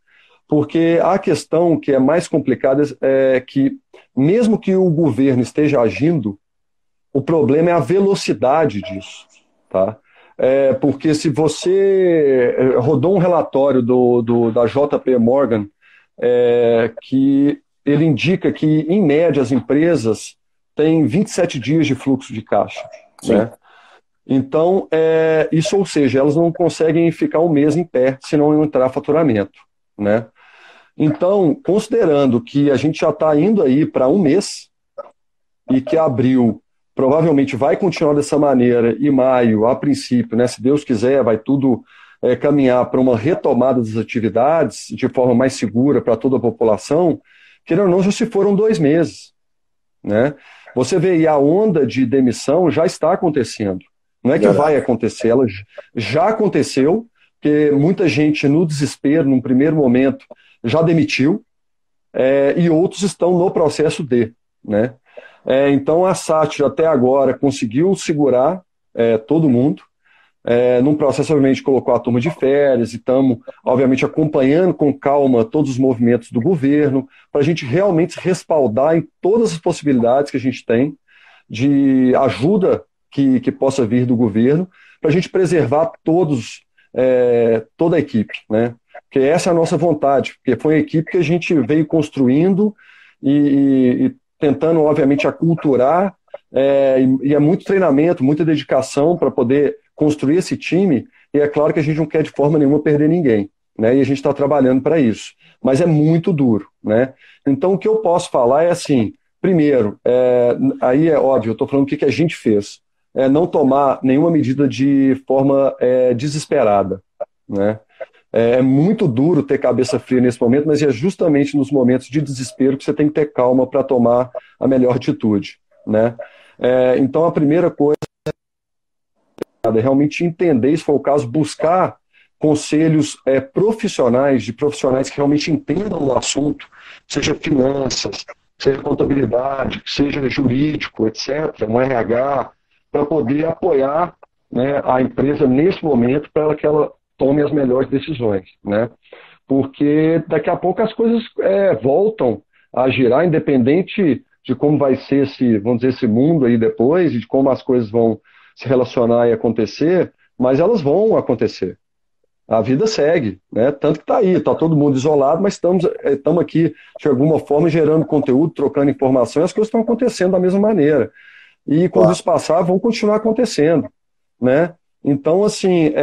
porque a questão que é mais complicada é que, mesmo que o governo esteja agindo, o problema é a velocidade disso, tá? Porque se você rodou um relatório da JP Morgan, que ele indica que, em média, as empresas têm 27 dias de fluxo de caixa, né? Então, isso, ou seja, elas não conseguem ficar um mês em pé se não entrar faturamento, né? Então, considerando que a gente já está indo aí para um mês e que abril provavelmente vai continuar dessa maneira e maio, a princípio, né, se Deus quiser, vai tudo caminhar para uma retomada das atividades de forma mais segura para toda a população, querendo ou não, já se foram 2 meses, né? Você vê aí, a onda de demissão já está acontecendo. Não é que vai acontecer, ela já aconteceu, porque muita gente, no desespero, num primeiro momento, já demitiu, e outros estão no processo de, né? Então, a Sátira, até agora, conseguiu segurar todo mundo. Num processo, obviamente, colocou a turma de férias e estamos, obviamente, acompanhando com calma todos os movimentos do governo, para a gente realmente se respaldar em todas as possibilidades que a gente tem de ajuda que possa vir do governo, para a gente preservar toda a equipe, né? Porque essa é a nossa vontade, porque foi a equipe que a gente veio construindo e tentando, obviamente, aculturar, e é muito treinamento, muita dedicação para poder construir esse time, e é claro que a gente não quer de forma nenhuma perder ninguém, né? E a gente está trabalhando para isso, mas é muito duro, né? Então, o que eu posso falar é assim, primeiro, aí é óbvio, eu estou falando o que a gente fez, não tomar nenhuma medida de forma desesperada, né? É muito duro ter cabeça fria nesse momento, mas é justamente nos momentos de desespero que você tem que ter calma para tomar a melhor atitude, né? Então, a primeira coisa é realmente entender, se for o caso, buscar conselhos profissionais, de profissionais que realmente entendam o assunto, seja finanças, seja contabilidade, seja jurídico, etc., um RH, para poder apoiar, né, a empresa nesse momento para que ela tome as melhores decisões, né? Porque daqui a pouco as coisas voltam a girar, independente de como vai ser vamos dizer, esse mundo aí depois, e de como as coisas vão se relacionar e acontecer, mas elas vão acontecer. A vida segue, né? Tanto que está aí, está todo mundo isolado, mas estamos aqui, de alguma forma, gerando conteúdo, trocando informação, e as coisas estão acontecendo da mesma maneira. E quando isso passar, vão continuar acontecendo, né? Então, assim,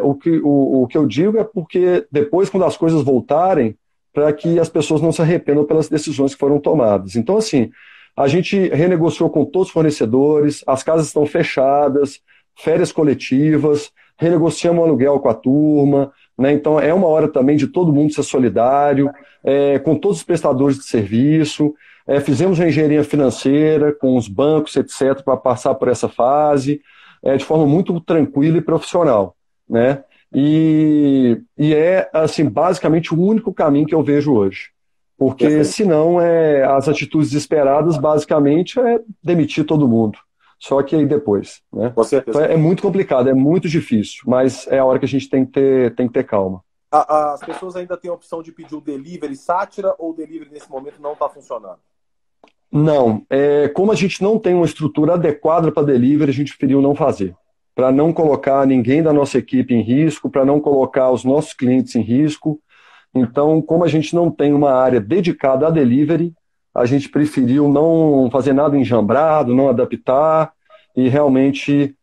o que eu digo é porque depois, quando as coisas voltarem, para que as pessoas não se arrependam pelas decisões que foram tomadas. Então, assim, a gente renegociou com todos os fornecedores, as casas estão fechadas, férias coletivas, renegociamos o aluguel com a turma, né? Então é uma hora também de todo mundo ser solidário, com todos os prestadores de serviço. Fizemos uma engenharia financeira com os bancos, etc., para passar por essa fase, de forma muito tranquila e profissional, né? E é, assim, basicamente o único caminho que eu vejo hoje. Porque, Perfeito. senão, as atitudes esperadas, basicamente, é demitir todo mundo. Só que aí depois, né? Com certeza. Então, é muito complicado, é muito difícil, mas é a hora que a gente tem que ter calma. As pessoas ainda têm a opção de pedir o delivery Sátira ou o delivery nesse momento não está funcionando? Não, como a gente não tem uma estrutura adequada para delivery, a gente preferiu não fazer. Para não colocar ninguém da nossa equipe em risco, para não colocar os nossos clientes em risco. Então, como a gente não tem uma área dedicada a delivery, a gente preferiu não fazer nada enjambrado, não adaptar e realmente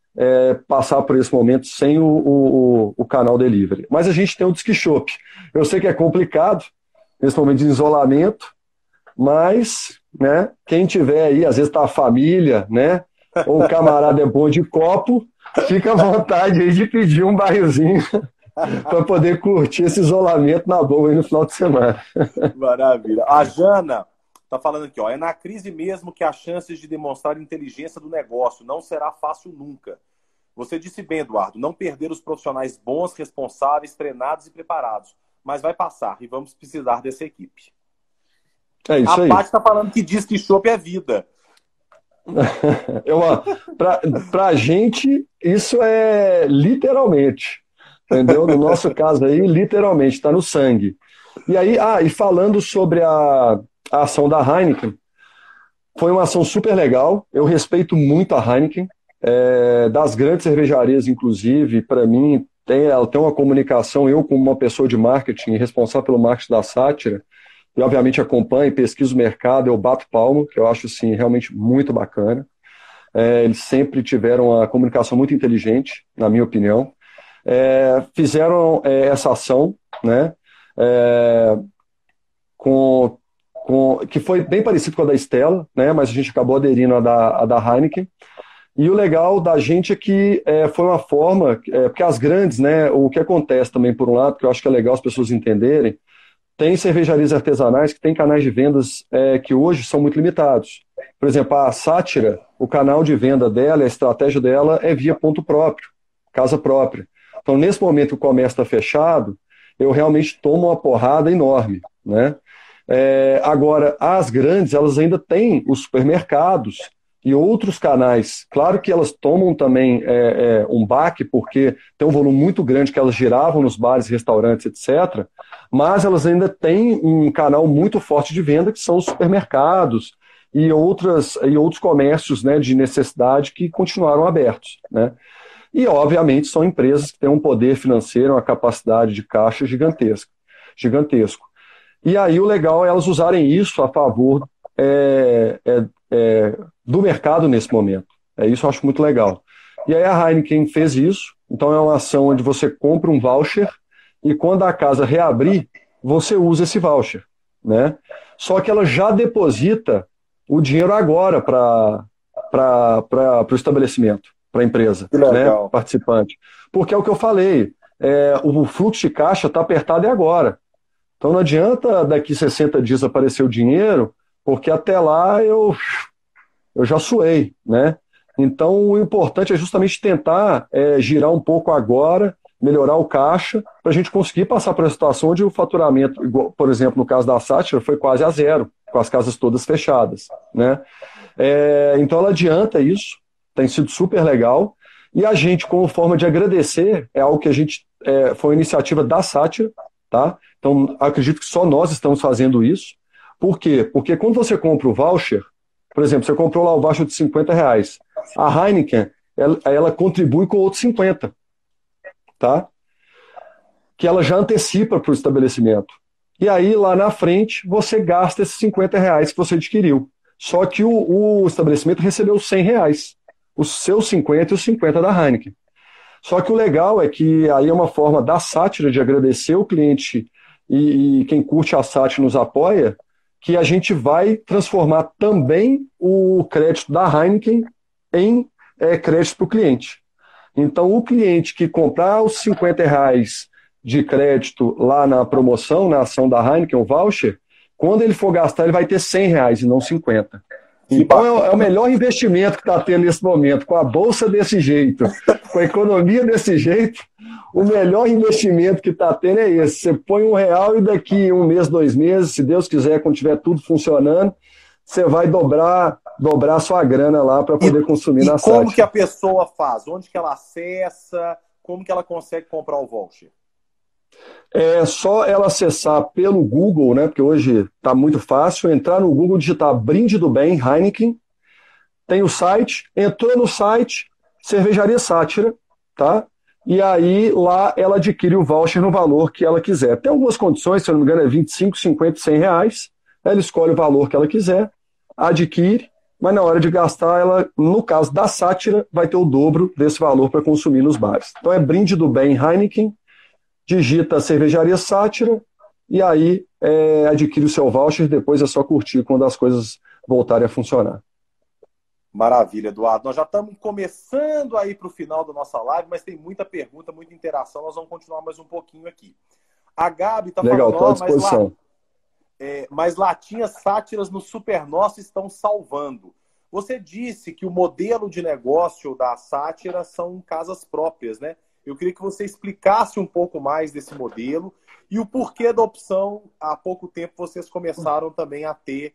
passar por esse momento sem o canal delivery. Mas a gente tem o Disque Shop. Eu sei que é complicado, nesse momento de isolamento, mas, né, quem tiver aí, às vezes está a família, né, ou o camarada é bom de copo, fica à vontade aí de pedir um barrilzinho para poder curtir esse isolamento na boa aí no final de semana. Maravilha. A Jana está falando aqui, ó, é na crise mesmo que as chances de demonstrar inteligência do negócio não será fácil nunca. Você disse bem, Eduardo, não perder os profissionais bons, responsáveis, treinados e preparados, mas vai passar e vamos precisar dessa equipe. É isso aí. A Paty está falando que diz que chopp é vida. Para a gente, isso é literalmente. Entendeu? No nosso caso aí, literalmente, está no sangue. E aí, e falando sobre a ação da Heineken, foi uma ação super legal. Eu respeito muito a Heineken, das grandes cervejarias, inclusive, para mim, ela tem uma comunicação, eu como uma pessoa de marketing, responsável pelo marketing da Sátira, e obviamente acompanho, pesquiso o mercado, eu bato palmo, que eu acho assim, realmente muito bacana. Eles sempre tiveram uma comunicação muito inteligente, na minha opinião. Fizeram essa ação, né, que foi bem parecido com a da Stella, né, mas a gente acabou aderindo à da Heineken. E o legal da gente é que foi uma forma, porque as grandes, né, o que acontece também, por um lado, que eu acho que é legal as pessoas entenderem, tem cervejarias artesanais que têm canais de vendas que hoje são muito limitados. Por exemplo, a Sátira, o canal de venda dela, a estratégia dela é via ponto próprio, casa própria. Então, nesse momento que o comércio está fechado, eu realmente tomo uma porrada enorme, né? Agora, as grandes, elas ainda têm os supermercados e outros canais. Claro que elas tomam também um baque, porque tem um volume muito grande que elas giravam nos bares, restaurantes, etc., mas elas ainda têm um canal muito forte de venda, que são os supermercados e outros comércios, né, de necessidade que continuaram abertos, né? E, obviamente, são empresas que têm um poder financeiro, uma capacidade de caixa gigantesco. E aí o legal é elas usarem isso a favor do mercado nesse momento. Isso eu acho muito legal. E aí a Heineken fez isso, então é uma ação onde você compra um voucher e quando a casa reabrir, você usa esse voucher, né? Só que ela já deposita o dinheiro agora para o estabelecimento, para a empresa, né, participante. Porque é o que eu falei, o fluxo de caixa está apertado agora. Então não adianta daqui 60 dias aparecer o dinheiro, porque até lá eu já suei, né? Então o importante é justamente tentar girar um pouco agora, melhorar o caixa, para a gente conseguir passar por uma situação onde o faturamento, igual, por exemplo, no caso da Sátira, foi quase a zero, com as casas todas fechadas, né? Então ela adianta isso, tem sido super legal, e a gente, como forma de agradecer, é algo que a gente, foi uma iniciativa da Sátira, tá? Então acredito que só nós estamos fazendo isso. Por quê? Porque quando você compra o voucher, por exemplo, você comprou lá o voucher de R$50, a Heineken, ela contribui com outros 50, tá? Que ela já antecipa para o estabelecimento. E aí, lá na frente, você gasta esses R$50 que você adquiriu. Só que o estabelecimento recebeu R$100, os seus 50 e os 50 da Heineken. Só que o legal é que aí é uma forma da Sátira de agradecer o cliente e quem curte a Sátira nos apoia, que a gente vai transformar também o crédito da Heineken em crédito para o cliente. Então, o cliente que comprar os R$50 de crédito lá na promoção, na ação da Heineken, o voucher, quando ele for gastar, ele vai ter R$100 e não 50. Então é o melhor investimento que está tendo nesse momento, com a bolsa desse jeito, com a economia desse jeito, o melhor investimento que está tendo é esse. Você põe R$1 e daqui 1 mês, 2 meses, se Deus quiser, quando tiver tudo funcionando, você vai dobrar a sua grana lá para poder consumir na Sátira. Como que a pessoa faz? Onde que ela acessa? Como que ela consegue comprar o voucher? É só ela acessar pelo Google, né? Porque hoje está muito fácil, entrar no Google, digitar Brinde do Bem, Heineken, tem o site, entrou no site, Cervejaria Sátira, tá? E aí lá ela adquire o voucher no valor que ela quiser. Tem algumas condições, se eu não me engano é 25, 50, R$100, ela escolhe o valor que ela quiser, adquire, mas na hora de gastar, ela, no caso da Sátira, vai ter o dobro desse valor para consumir nos bares. Então é Brinde do Bem, Heineken, digita Cervejaria Sátira e aí adquire o seu voucher, depois é só curtir quando as coisas voltarem a funcionar. Maravilha, Eduardo. Nós já estamos começando aí para o final da nossa live, mas tem muita pergunta, muita interação, nós vamos continuar mais um pouquinho aqui. A Gabi está falando... Legal, estou à disposição. Mas latinhas sátiras no Supernosso estão salvando. Você disse que o modelo de negócio da Sátira são casas próprias, né? Eu queria que você explicasse um pouco mais desse modelo e o porquê da opção. Há pouco tempo vocês começaram também a ter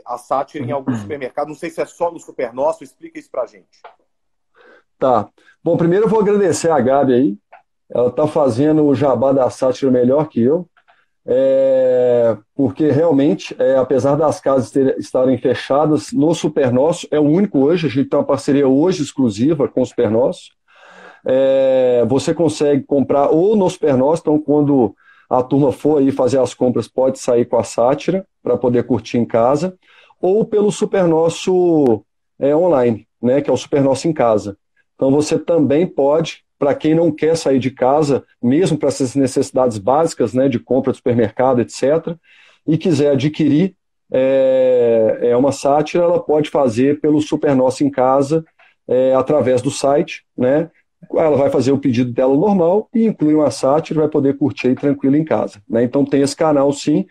a Sátira em alguns supermercados. Não sei se é só no Supernosso. Explica isso pra gente. Tá. Bom, primeiro eu vou agradecer a Gabi aí. Ela está fazendo o jabá da Sátira melhor que eu. Porque realmente, apesar das casas estarem fechadas, no Supernosso é o único hoje. A gente tem uma parceria hoje exclusiva com o Supernosso. Você consegue comprar ou no Supernosso, então quando a turma for aí fazer as compras, pode sair com a Sátira para poder curtir em casa, ou pelo Supernosso online, né, que é o Supernosso em casa. Então você também pode, para quem não quer sair de casa, mesmo para essas necessidades básicas, né, de compra de supermercado, etc., e quiser adquirir uma Sátira, ela pode fazer pelo Supernosso em casa, através do site, né? Ela vai fazer o pedido dela normal e inclui uma Sátira e vai poder curtir aí tranquilo em casa, né? Então tem esse canal sim,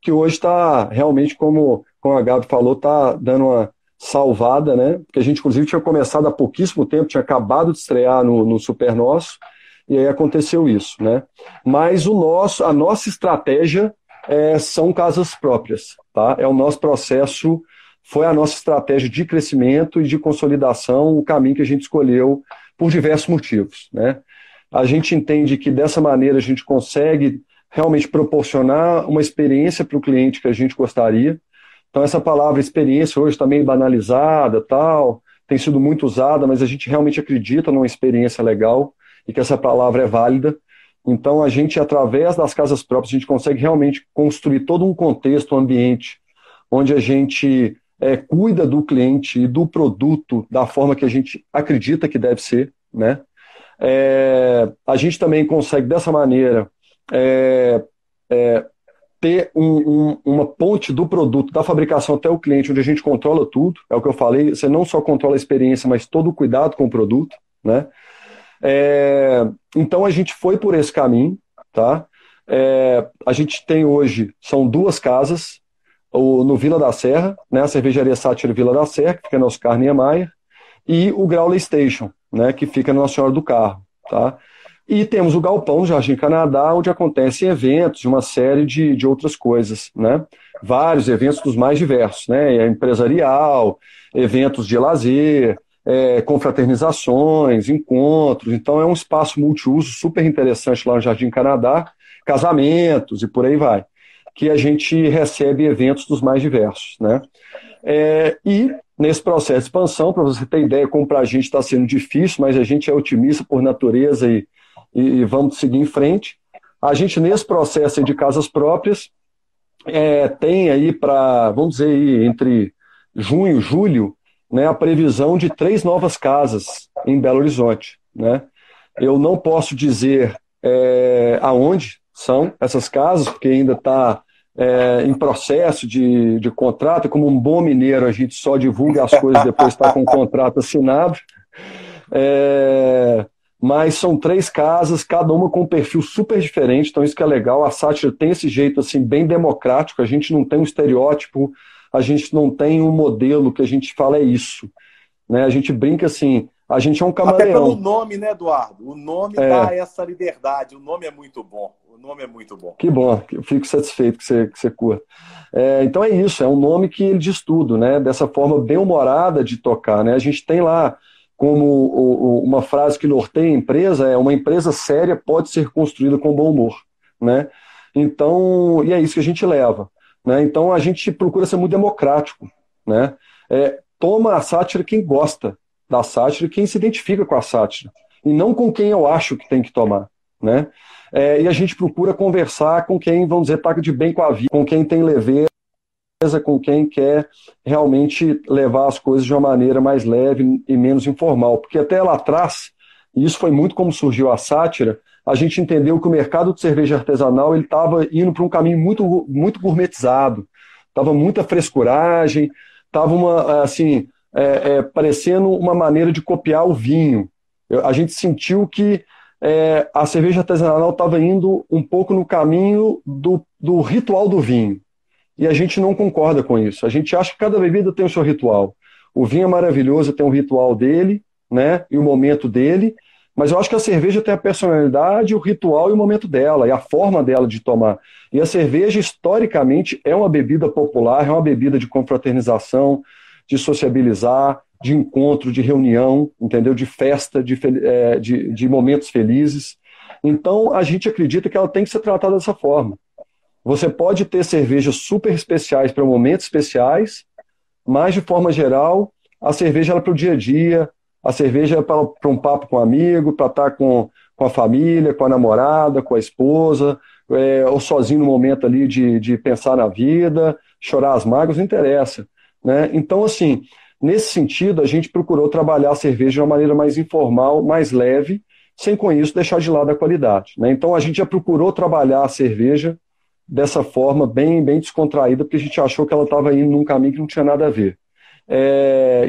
que hoje está realmente, como a Gabi falou, está dando uma salvada, né? Porque a gente inclusive tinha começado há pouquíssimo tempo, tinha acabado de estrear no Supernosso, e aí aconteceu isso, né? Mas a nossa estratégia são casas próprias, tá? É o nosso processo, foi a nossa estratégia de crescimento e de consolidação, o caminho que a gente escolheu por diversos motivos, né? A gente entende que dessa maneira a gente consegue realmente proporcionar uma experiência para o cliente que a gente gostaria. Então essa palavra experiência hoje está meio banalizada, tal, tem sido muito usada, mas a gente realmente acredita numa experiência legal e que essa palavra é válida. Então a gente, através das casas próprias, a gente consegue realmente construir todo um contexto, um ambiente, onde a gente cuida do cliente e do produto da forma que a gente acredita que deve ser, né? A gente também consegue, dessa maneira, ter uma ponte do produto, da fabricação até o cliente, onde a gente controla tudo, é o que eu falei, você não só controla a experiência, mas todo o cuidado com o produto, né? Então a gente foi por esse caminho, tá? A gente tem hoje, são 2 casas, no Vila da Serra, né, a Cervejaria Sátira Vila da Serra, que fica na Oscar Niemeyer, e o Growler Station, né, que fica na Nossa Senhora do Carmo, tá? E temos o Galpão no Jardim Canadá, onde acontecem eventos e uma série de outras coisas, né? Vários eventos dos mais diversos, né? Empresarial, eventos de lazer, confraternizações, encontros. Então é um espaço multiuso super interessante lá no Jardim Canadá, casamentos e por aí vai, que a gente recebe eventos dos mais diversos, né? E nesse processo de expansão, para você ter ideia, como para a gente está sendo difícil, mas a gente é otimista por natureza e vamos seguir em frente. A gente, nesse processo de casas próprias, tem aí para, vamos dizer, aí, entre junho e julho, né, a previsão de 3 novas casas em Belo Horizonte, né? Eu não posso dizer aonde são essas casas, porque ainda está em processo de contrato. Como um bom mineiro, a gente só divulga as coisas depois de estar com o contrato assinado. mas são 3 casas, cada uma com um perfil super diferente, então isso que é legal. A sátira tem esse jeito assim bem democrático, a gente não tem um estereótipo, a gente não tem um modelo que a gente fala é isso, né? A gente brinca assim, a gente é um Até pelo camaleão. nome, né, Eduardo? O nome dá essa liberdade. O nome é muito bom. O nome é muito bom. Que bom, eu fico satisfeito que você curta. Então é isso, é um nome que ele diz tudo, né? Dessa forma bem humorada de tocar, né? A gente tem lá como uma frase que norteia a empresa, uma empresa séria pode ser construída com bom humor, né? Então, e é isso que a gente leva, né? Então a gente procura ser muito democrático, né? Toma a sátira quem gosta da sátira, quem se identifica com a sátira, e não com quem eu acho que tem que tomar, né? E a gente procura conversar com quem, vamos dizer, está de bem com a vida, com quem tem leveza, com quem quer realmente levar as coisas de uma maneira mais leve e menos informal. Porque até lá atrás, e isso foi muito como surgiu a sátira, a gente entendeu que o mercado de cerveja artesanal ele estava indo para um caminho muito, muito gourmetizado, estava muita frescuragem, estava assim, parecendo uma maneira de copiar o vinho. A gente sentiu que a cerveja artesanal estava indo um pouco no caminho do ritual do vinho. E a gente não concorda com isso. A gente acha que cada bebida tem o seu ritual. O vinho é maravilhoso, tem um ritual dele, né? E o momento dele. Mas eu acho que a cerveja tem a personalidade, o ritual e o momento dela, e a forma dela de tomar. E a cerveja, historicamente, é uma bebida popular, é uma bebida de confraternização, de sociabilizar, de encontro, de reunião, entendeu? De festa, de momentos felizes. Então, a gente acredita que ela tem que ser tratada dessa forma. Você pode ter cervejas super especiais para momentos especiais, mas, de forma geral, a cerveja é para o dia a dia, a cerveja é para um papo com um amigo, para estar com a família, com a namorada, com a esposa, ou sozinho no momento ali de pensar na vida, chorar as mágoas, não interessa, né? Então, assim, nesse sentido, a gente procurou trabalhar a cerveja de uma maneira mais informal, mais leve, sem com isso deixar de lado a qualidade, né? Então, a gente já procurou trabalhar a cerveja dessa forma bem, bem descontraída, porque a gente achou que ela estava indo num caminho que não tinha nada a ver.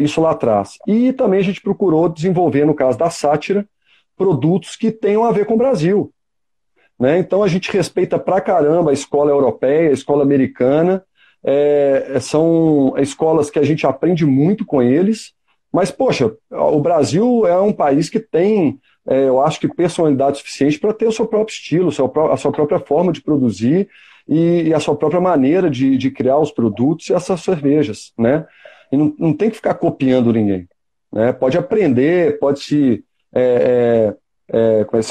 Isso lá atrás. E também a gente procurou desenvolver, no caso da sátira, produtos que tenham a ver com o Brasil, né? Então a gente respeita pra caramba a escola europeia, a escola americana, são escolas que a gente aprende muito com eles, mas, poxa, o Brasil é um país que tem, eu acho que personalidade suficiente para ter o seu próprio estilo, a sua própria forma de produzir e a sua própria maneira de criar os produtos e essas cervejas, né? E não tem que ficar copiando ninguém, né? Pode aprender, pode se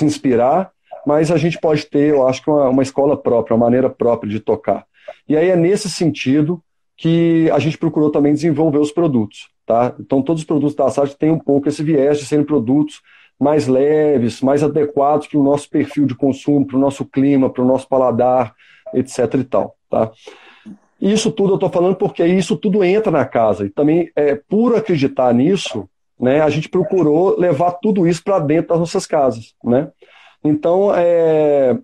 inspirar, mas a gente pode ter, eu acho que uma escola própria, uma maneira própria de tocar. E aí é nesse sentido que a gente procurou também desenvolver os produtos, tá? Então todos os produtos da Sátira têm um pouco esse viés de serem produtos mais leves, mais adequados para o nosso perfil de consumo, para o nosso clima, para o nosso paladar, etc. e tal, tá? Isso tudo eu estou falando porque isso tudo entra na casa. E também, por acreditar nisso, né, a gente procurou levar tudo isso para dentro das nossas casas, né? Então,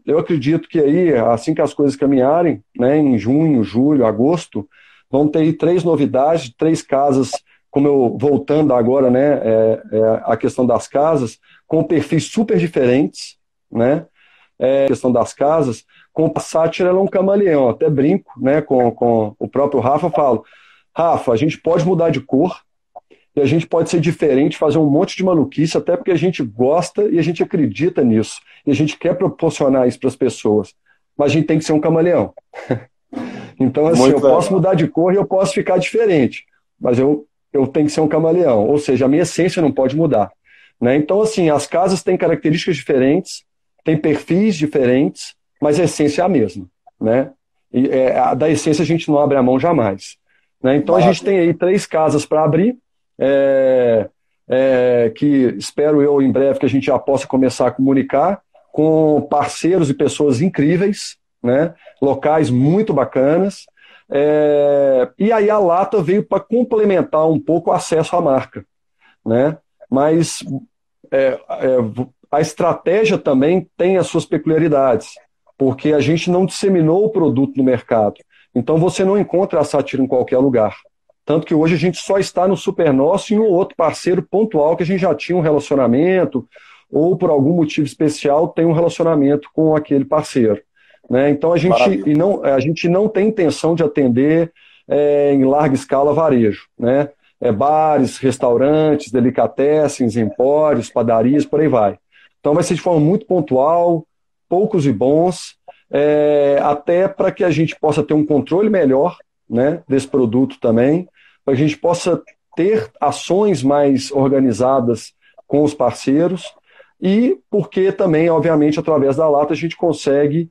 eu acredito que aí, assim que as coisas caminharem, né, em junho, julho, agosto, vão ter aí 3 novidades, 3 casas, como eu voltando agora, né, a questão das casas, com perfis super diferentes, né? A questão das casas, com a sátira ela é um camaleão, até brinco, né, com o próprio Rafa, falo, Rafa, a gente pode mudar de cor, e a gente pode ser diferente, fazer um monte de maluquice, até porque a gente gosta e a gente acredita nisso. E a gente quer proporcionar isso para as pessoas. Mas a gente tem que ser um camaleão. Então, assim, eu posso mudar de cor e eu posso ficar diferente. Mas eu tenho que ser um camaleão. Ou seja, a minha essência não pode mudar, né? Então, assim, as casas têm características diferentes, têm perfis diferentes, mas a essência é a mesma, né? E da essência a gente não abre a mão jamais, né? Então, a gente tem aí 3 casas para abrir, que espero eu em breve que a gente já possa começar a comunicar com parceiros e pessoas incríveis, né? Locais muito bacanas, e aí a Lata veio para complementar um pouco o acesso à marca, né? Mas a estratégia também tem as suas peculiaridades, porque a gente não disseminou o produto no mercado, então você não encontra a sátira em qualquer lugar. Tanto que hoje a gente só está no Super Nosso e um outro parceiro pontual que a gente já tinha um relacionamento ou por algum motivo especial tem um relacionamento com aquele parceiro, né? Então a gente não tem intenção de atender em larga escala varejo, né? Bares, restaurantes, delicatessens, empórios, padarias, por aí vai. Então vai ser de forma muito pontual, poucos e bons, até para que a gente possa ter um controle melhor, né, desse produto também, para que a gente possa ter ações mais organizadas com os parceiros e porque também, obviamente, através da lata a gente consegue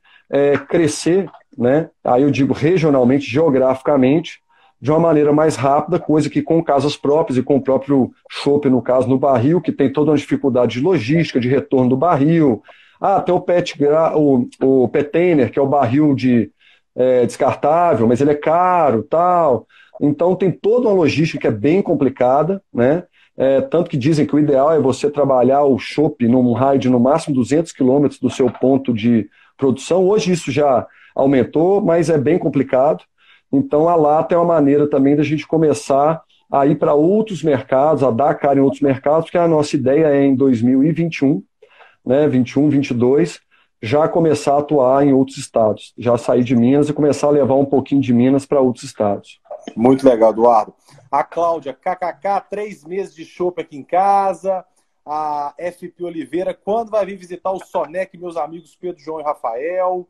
crescer, né, aí eu digo regionalmente, geograficamente, de uma maneira mais rápida, coisa que com casas próprias e com o próprio chopp, no caso, no barril, que tem toda uma dificuldade de logística, de retorno do barril. Tem o Petener, que é o barril descartável, mas ele é caro, tal. Então tem toda uma logística que é bem complicada, né? Tanto que dizem que o ideal é você trabalhar o chopp num raio de no máximo 200 quilômetros do seu ponto de produção. Hoje isso já aumentou, mas é bem complicado. Então a lata é uma maneira também da gente começar a ir para outros mercados, a dar cara em outros mercados, porque a nossa ideia é em 2021, né, 21, 22, já começar a atuar em outros estados, já sair de Minas e começar a levar um pouquinho de Minas para outros estados. Muito legal, Eduardo. A Cláudia, kkk, 3 meses de chopp aqui em casa. A FP Oliveira, quando vai vir visitar o Sonec, meus amigos Pedro, João e Rafael?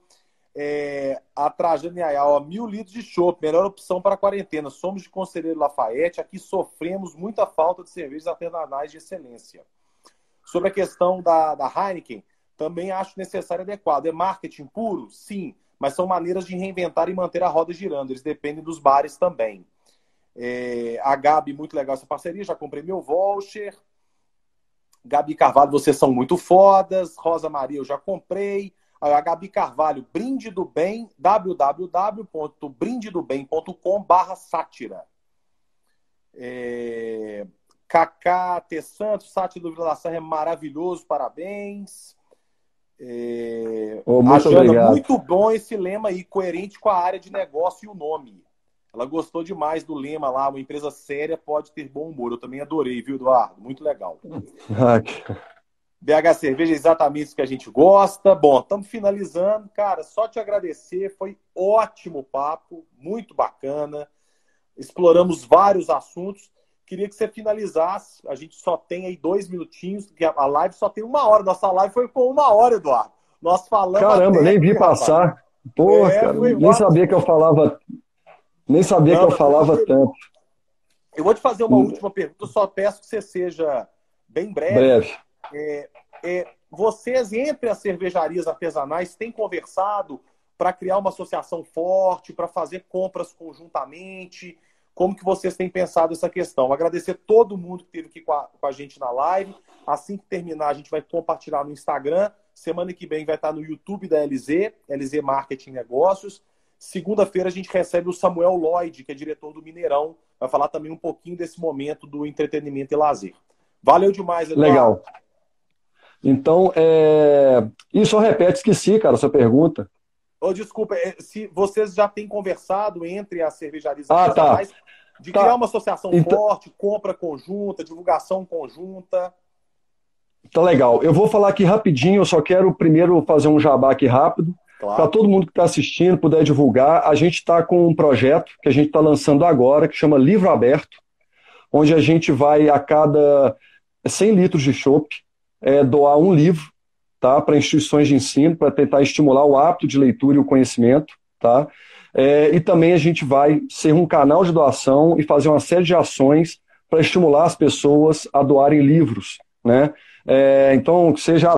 A Trajane Ayala, 1.000 litros de chopp, melhor opção para a quarentena. Somos de Conselheiro Lafayette, aqui sofremos muita falta de cervejas artesanais de excelência. Sobre a questão da Heineken, também acho necessário e adequado. É marketing puro? Sim, mas são maneiras de reinventar e manter a roda girando. Eles dependem dos bares também. A Gabi, muito legal essa parceria, já comprei meu voucher. Gabi Carvalho, vocês são muito fodas. Rosa Maria, eu já comprei. A Gabi Carvalho, Brinde do Bem, www.brindedobem.com/sátira. KKT Santos, Sátira do Vila da Serra é maravilhoso, parabéns. Muito obrigado. Muito bom esse lema aí, coerente com a área de negócio e o nome. Ela gostou demais do lema lá, uma empresa séria pode ter bom humor. Eu também adorei, viu, Eduardo? Muito legal. BH Cerveja é exatamente isso que a gente gosta. Bom, estamos finalizando. Cara, só te agradecer. Foi ótimo papo, muito bacana. Exploramos vários assuntos. Queria que você finalizasse. A gente só tem aí 2 minutinhos, porque a live só tem 1 hora. Nossa live foi com 1 hora, Eduardo. Nós falamos. Caramba, nem vi passar. Pô, cara, nem sabia que eu falava. Nem sabia que eu falava tanto. Eu vou te fazer uma última pergunta. Eu só peço que você seja bem breve. Vocês, entre as cervejarias artesanais, têm conversado para criar uma associação forte, para fazer compras conjuntamente? Como que vocês têm pensado essa questão? Agradecer todo mundo que esteve aqui com a gente na live. Assim que terminar, a gente vai compartilhar no Instagram. Semana que vem vai estar no YouTube da LZ Marketing Negócios. Segunda-feira a gente recebe o Samuel Lloyd, que é diretor do Mineirão. Vai falar também um pouquinho desse momento do entretenimento e lazer. Valeu demais, Eduardo. Legal. Então, e só repete, esqueci, cara, essa pergunta. Desculpa, se vocês já têm conversado entre as cervejarias artesanais de criar uma associação forte, compra conjunta, divulgação conjunta. Tá legal. Eu vou falar aqui rapidinho, eu só quero primeiro fazer um jabá aqui rápido. Claro. Para todo mundo que está assistindo, puder divulgar, a gente está com um projeto que a gente está lançando agora, que chama Livro Aberto, onde a gente vai, a cada 100 litros de chopp, doar um livro, tá, para instituições de ensino, para tentar estimular o hábito de leitura e o conhecimento. Tá? E também a gente vai ser um canal de doação e fazer uma série de ações para estimular as pessoas a doarem livros. Né? Então, seja